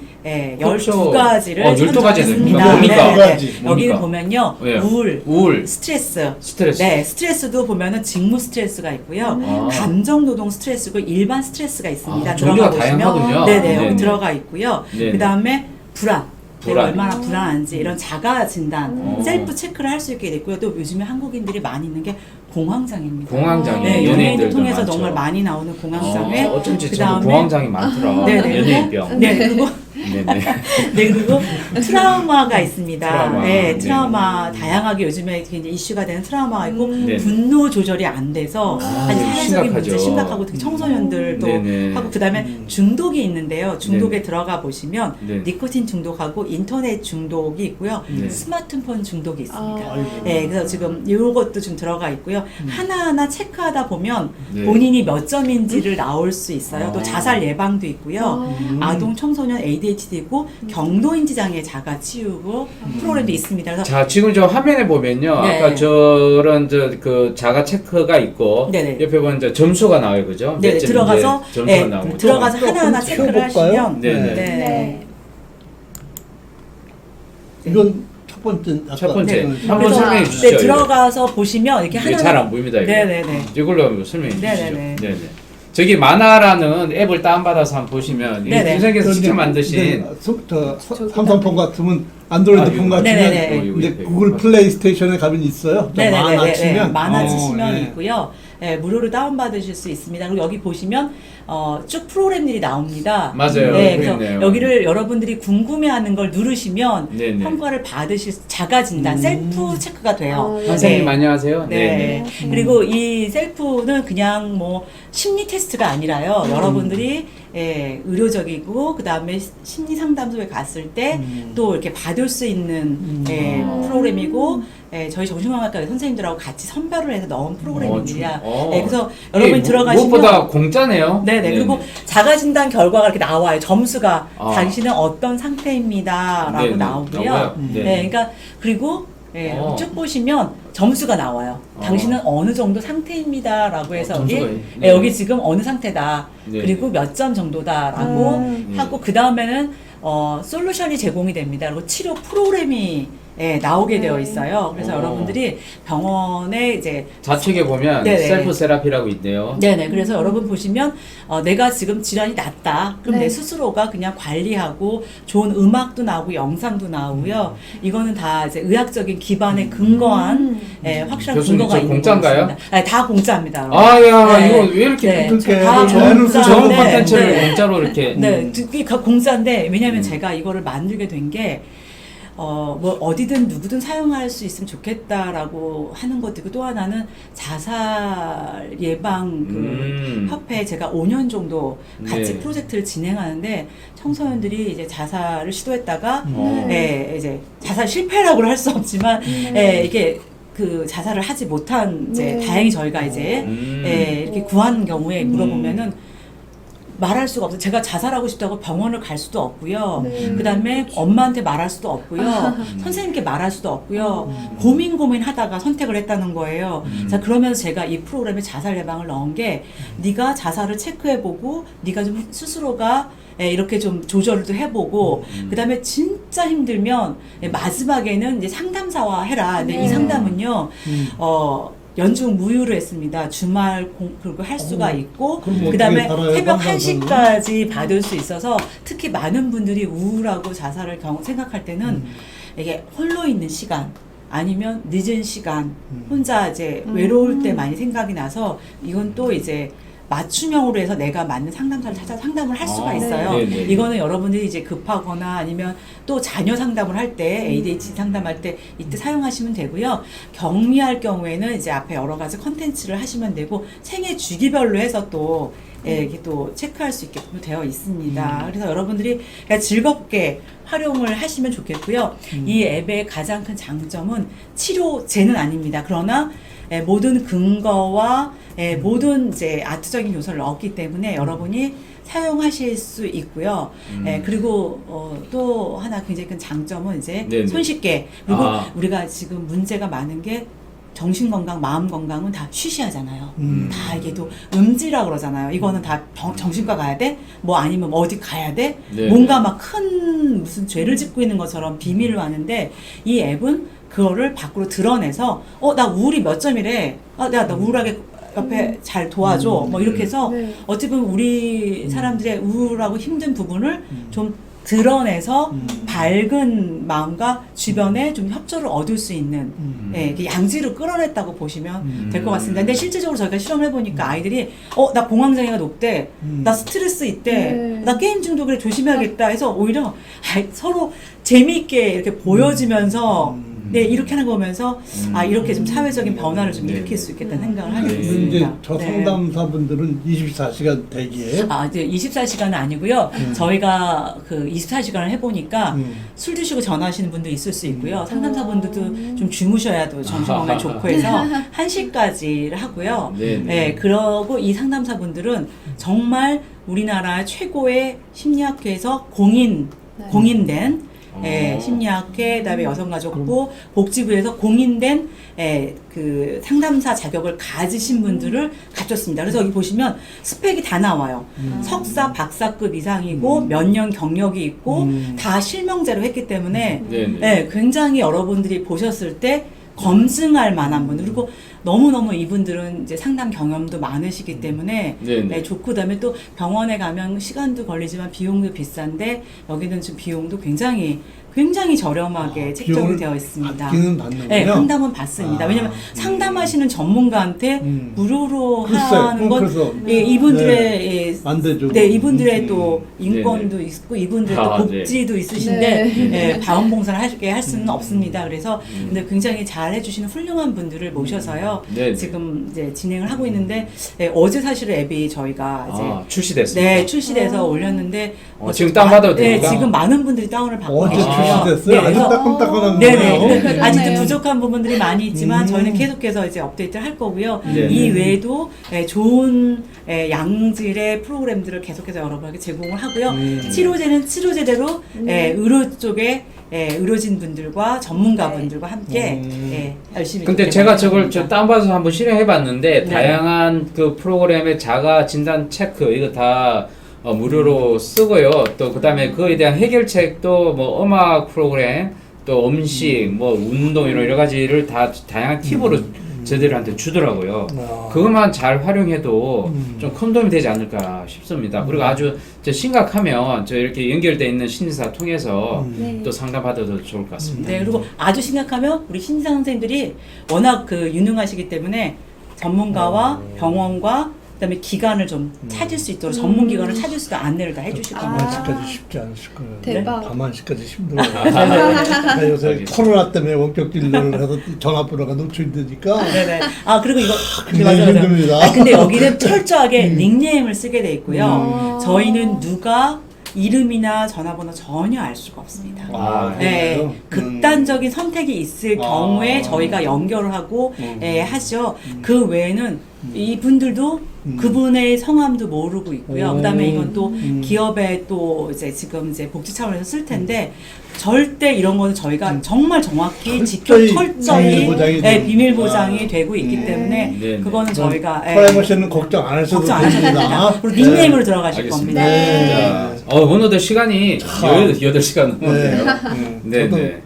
그렇죠. 12가지를 12가지는 뭡니까? 여기 뭡니까? 보면요. 왜요? 우울, 스트레스. 스트레스. 네, 스트레스도 보면은 직무 스트레스가 있고요. 감정 노동 스트레스고 일반 스트레스가 있습니다. 종류가 들어가 보시면 다양하군요. 네네, 네네. 여기 들어가 있고요. 네네. 그다음에 불안. 내가 불안. 얼마나 불안한지 이런 자가 진단, 셀프 체크를 할 수 있게 됐고요. 또 요즘에 한국인들이 많이 있는 게 공황장애입니다. 공황장애. 네, 연예인들 연예인들도 통해서 많죠. 정말 많이 나오는 공황장애. 어쩐지 저도 그다음에 공황장애 많더라. 네네. 연예인병. 네, 그리고 네네. 네, 그리고 트라우마가 있습니다. 트라우마. 네, 트라우마 다양하게 요즘에 굉장히 이슈가 되는 트라우마가 있고 네네. 분노 조절이 안 돼서 아주 사회적인 문제 심각하죠. 심각하고 특히 청소년들도 네네. 하고 그다음에 중독이 있는데요. 중독에 네네. 들어가 보시면 네. 니코틴 중독하고 인터넷 중독이 있고요. 네. 스마트폰 중독이 있습니다. 아이고. 네, 그래서 지금 이것도 좀 들어가 있고요. 하나하나 체크하다 보면 네. 본인이 몇 점인지를 나올 수 있어요. 또 아. 자살 예방도 있고요. 아동 청소년 ADHD 있고 경도인지 장애 자가 치유고 프로그램도 있습니다. 그래서 자, 지금 저 화면에 보면요. 네. 아까 저런 그 자가 체크가 있고 네네. 옆에 보면 저 점수가 나와요. 그죠? 네, 몇 점인지 들어가서 점수가 네, 나오고. 들어가서 조금 하나하나 체크를 키워볼까요? 하시면 네네. 네. 이건 첫 번째. 아까 첫 번째. 네. 한번 그래서 설명해 주시죠. 네, 들어가서 보시면 이렇게 이게 하나 잘 안 보입니다. 이거. 네네네. 이걸로 한번 설명해 주시죠. 네네네. 네네. 저기 마나라는 앱을 다운받아서 한번 보시면 이 네네. 유생께서 직접 네, 만드신 삼성폰 같으면 안드로이드 폰 같으면 네네네. 이제 구글 플레이스테이션에 가면 있어요. 저 만화 네네네. 치면 만화 치시면 예. 있고요. 네, 무료로 다운받으실 수 있습니다. 그리고 여기 보시면 쭉 프로그램들이 나옵니다. 맞아요. 네, 그래서 그렇네요. 여기를 여러분들이 궁금해하는 걸 누르시면 네네. 평가를 받으실 자가 진단, 셀프 체크가 돼요. 아, 선생님 네. 안녕하세요. 네. 네. 그리고 이 셀프는 그냥 뭐 심리 테스트가 아니라요. 여러분들이 의료적이고 그 다음에 심리 상담소에 갔을 때 또 이렇게 받을 수 있는 프로그램이고 저희 정신건강학과 선생님들하고 같이 선별을 해서 넣은 프로그램입니다. 그래서 여러분이 들어가시면 무엇보다 공짜네요. 네네. 그리고 자가진단 결과가 이렇게 나와요. 점수가 아. 당신은 어떤 상태입니다라고 네네. 나오고요. 나와요? 네. 네. 그러니까 그리고 어. 쭉 보시면 점수가 나와요. 당신은 어느 정도 상태입니다라고 해서 점수가 여기 네. 여기 지금 어느 상태다. 네. 그리고 몇 점 정도다라고 네. 하고 그 다음에는 솔루션이 제공이 됩니다. 그리고 치료 프로그램이 나오게 되어 있어요. 그래서 여러분들이 병원에 이제 좌측에 보면 네네. 셀프 세라피라고 있네요. 네네. 그래서 여러분 보시면 내가 지금 질환이 낫다. 그럼 네. 내 스스로가 그냥 관리하고 좋은 음악도 나오고 영상도 나오고요. 이거는 다 이제 의학적인 기반에 근거한 확실한 교수님, 근거가 저 있는 공짜인가요? 거였습니다. 네, 다 공짜입니다. 여러분. 아야 네. 이거 왜 이렇게 네. 그렇게 다 애를 공짜. 좋은 네. 콘텐츠를 네. 공짜로 이렇게 네, 그게 공짜인데 왜냐하면 제가 이거를 만들게 된 게 뭐 어디든 누구든 사용할 수 있으면 좋겠다라고 하는 것도 있고 또 하나는 자살 예방 협회 제가 5년 정도 같이 네. 프로젝트를 진행하는데 청소년들이 이제 자살을 시도했다가 네. 이제 자살 실패라고 할 수 없지만 이게 그 자살을 하지 못한 이제 네. 다행히 저희가 이제 이렇게 구한 경우에 물어보면은 말할 수가 없어요. 제가 자살하고 싶다고 병원을 갈 수도 없고요. 네. 그 다음에 엄마한테 말할 수도 없고요. 선생님께 말할 수도 없고요. 고민하다가 선택을 했다는 거예요. 자, 그러면서 제가 이 프로그램에 자살 예방을 넣은 게 네가 자살을 체크해보고 네가 좀 스스로가 이렇게 좀 조절도 해보고 그 다음에 진짜 힘들면 마지막에는 이제 상담사와 해라. 근데 네. 이 상담은요. 연중 무휴를 했습니다. 주말 그리고 할 수가 있고 그럼 어떻게 그다음에 살아요, 새벽 상담사는? 1시까지 받을 수 있어서 특히 많은 분들이 우울하고 자살을 생각할 때는 이게 홀로 있는 시간 아니면 늦은 시간 혼자 이제 외로울 때 많이 생각이 나서 이건 또 이제 맞춤형으로 해서 내가 맞는 상담사를 찾아 상담을 할 수가 있어요. 네네. 이거는 여러분들이 이제 급하거나 아니면 또 자녀 상담을 할 때 ADHD 상담할 때 이때 사용하시면 되고요. 격리할 경우에는 이제 앞에 여러 가지 컨텐츠를 하시면 되고 생애 주기별로 해서 또 이렇게 또 체크할 수 있게끔 되어 있습니다. 그래서 여러분들이 그냥 즐겁게 활용을 하시면 좋겠고요. 이 앱의 가장 큰 장점은 치료제는 아닙니다. 그러나 모든 근거와 모든 이제 아트적인 요소를 넣었기 때문에 여러분이 사용하실 수 있고요. 그리고 또 하나 굉장히 큰 장점은 이제 네네. 손쉽게 그리고 우리가 지금 문제가 많은 게 정신건강, 마음건강은 다 쉬쉬하잖아요. 다 이게 또 음지라 그러잖아요. 이거는 다 정신과 가야 돼? 뭐 아니면 어디 가야 돼? 네. 뭔가 막 큰 무슨 죄를 짓고 있는 것처럼 비밀로 하는데 이 앱은 그거를 밖으로 드러내서 나 우울이 몇 점이래. 나 우울하게 옆에 잘 도와줘. 뭐 이렇게 해서 네. 어찌 보면 우리 사람들의 우울하고 힘든 부분을 좀 드러내서 밝은 마음과 주변에 좀 협조를 얻을 수 있는 이렇게 양지로 끌어냈다고 보시면 될 것 같습니다. 근데 실질적으로 저희가 실험을 해보니까 아이들이 나 공황장애가 높대, 나 스트레스 있대, 나 게임 중독을 조심해야겠다 해서 오히려 서로 재미있게 이렇게 보여지면서 이렇게 하는 거 보면서 이렇게 좀 사회적인 변화를 좀 일으킬 수 있겠다는 생각을 하게 이제 됐습니다. 저 상담사분들은 24시간 대기예요? 이제 24시간은 아니고요. 저희가 그 24시간을 해보니까 술 드시고 전화하시는 분도 있을 수 있고요. 상담사분들도 좀 주무셔야 또 정신 건강 좋고 해서 1시까지를 하고요. 네, 그러고 이 상담사분들은 정말 우리나라 최고의 심리학회에서 공인된 심리학회, 그다음에 여성가족부, 복지부에서 공인된 그 상담사 자격을 가지신 분들을 갖췄습니다. 그래서 여기 보시면 스펙이 다 나와요. 석사, 박사급 이상이고 몇 년 경력이 있고 다 실명제로 했기 때문에 굉장히 여러분들이 보셨을 때 검증할 만한 분들, 그리고 너무너무 이분들은 이제 상담 경험도 많으시기 때문에 좋고, 그다음에 또 병원에 가면 시간도 걸리지만 비용도 비싼데 여기는 지금 비용도 굉장히 저렴하게 책정이 되어 있습니다. 받기는 받는군요. 네, 상담은 받습니다. 왜냐하면 상담하시는 전문가한테 무료로 하는 건 이분들의 이분들의 또 인권도 있고 이분들의 또 복지도 있으신데 자원봉사를 할 수는 없습니다. 그래서 근데 굉장히 잘 해주시는 훌륭한 분들을 모셔서요. 지금 이제 진행을 하고 있는데 어제 사실 앱이 저희가 이제 출시됐습니다. 출시돼서 올렸는데 지금 다운받아도 됩니까? 지금 많은 분들이 다운을 받고 계시고요. 출시됐어요? 아주 따끔따끔한 네네. 아직도 부족한 부분들이 많이 있지만 저희는 계속해서 이제 업데이트를 할 거고요. 이 외에도 좋은 양질의 프로그램들을 계속해서 여러분에게 제공을 하고요. 치료제는 치료제대로 의료 쪽에 의료진 분들과 전문가분들과 함께 열심히. 근데 제가 저걸 다운받아서 한번 실행해봤는데 다양한 그 프로그램의 자가 진단 체크 이거 다 무료로 쓰고요. 또 그다음에 그거에 대한 해결책도 뭐 음악 프로그램, 또 음식, 뭐 운동 이런 여러 가지를 다 다양한 팁으로 저희들한테 주더라고요. 그것만 잘 활용해도 좀 큰 도움이 되지 않을까 싶습니다. 그리고 아주 심각하면 이렇게 연결돼 있는 심리사 통해서 또 상담받아도 좋을 것 같습니다. 네, 그리고 아주 심각하면 우리 심리사 선생님들이 워낙 유능하시기 때문에 전문가와 병원과 그다음에 기관을 좀 찾을 수 있도록 전문 기관을 찾을 수 있도록 안내를 다 해주실 겁니다. 가만시까지 쉽지 않으실 거예요. 대박. 가만시까지 힘들어요. 요새 코로나 때문에 원격 진료를 해서 전화번호가 노출되니까. 네네. 그리고 이거 굉장히 힘듭니다. 근데 여기는 철저하게 닉네임을 쓰게 돼 있고요. 저희는 누가 이름이나 전화번호 전혀 알 수가 없습니다. 네, 극단적인 선택이 있을 경우에 저희가 연결을 하고 하죠. 그 외에는 이분들도 그분의 성함도 모르고 있고요. 그다음에 이건 또 기업에 또 이제 지금 이제 복지 차원에서 쓸 텐데 절대 이런 거는 저희가 정말 정확히 철저히 비밀 보장이 되고 있기 때문에 그거는 저희가 프라이버시는 걱정 안 하셔도 됩니다. 그리고 닉네임으로 들어가실 겁니다. 오늘도 시간이 8시간 넘었네요. 네네.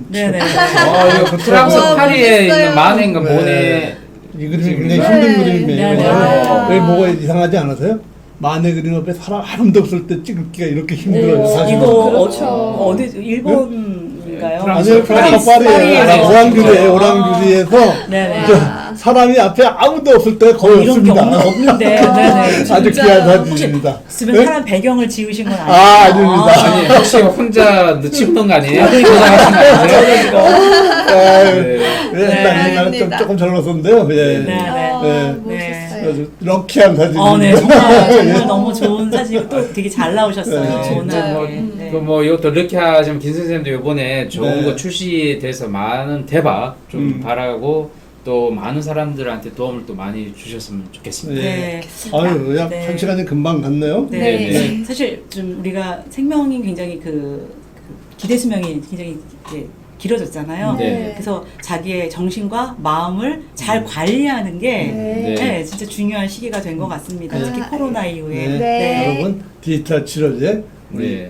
네네. 이거 프랑스 파리에 있는 만행과 모네. 이 그림이 굉장히 힘든 그림이에요. 왜 뭐가 이상하지 않으세요? 만의 그림 앞에 사람 아무도 없을 때 찍기가 이렇게 힘들어요. 사실. 이거 어디 일본인가요? 아니요, 프랑스 파리에 오랑규리에서 사람이 앞에 아무도 없을 때 거의 이런 없습니다. 게 없는데 아주 귀한 사진입니다. 주변 사람 배경을 지으신 건 아니에요? 아닙니다. 아니 혹시 혼자 치우는 거 아니에요? 옛날에는 조금 젊었었는데요. 럭키한 사진입니다. 정말 너무 좋은 사진이고 또 되게 잘 나오셨어요. 이것도 이렇게 하시면 김 선생님도 이번에 좋은 거 출시돼서 많은 대박 좀 바라고 또 많은 사람들한테 도움을 또 많이 주셨으면 좋겠습니다. 아유, 약 1시간이 금방 갔네요. 사실 좀 우리가 생명이 굉장히 기대 수명이 굉장히 길어졌잖아요. 그래서 자기의 정신과 마음을 잘 관리하는 게 진짜 중요한 시기가 된 것 같습니다. 특히 코로나 이후에. 여러분 디지털 치료제 우리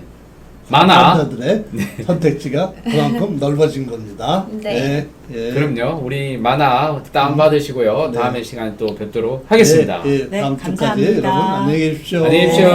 만화 환자들의 선택지가 그만큼 넓어진 겁니다. 그럼요. 우리 만화 다운받으시고요. 다음에 시간에 또 뵙도록 하겠습니다. 다음 주까지 여러분 안녕히 계십시오. 안녕히 계십시오.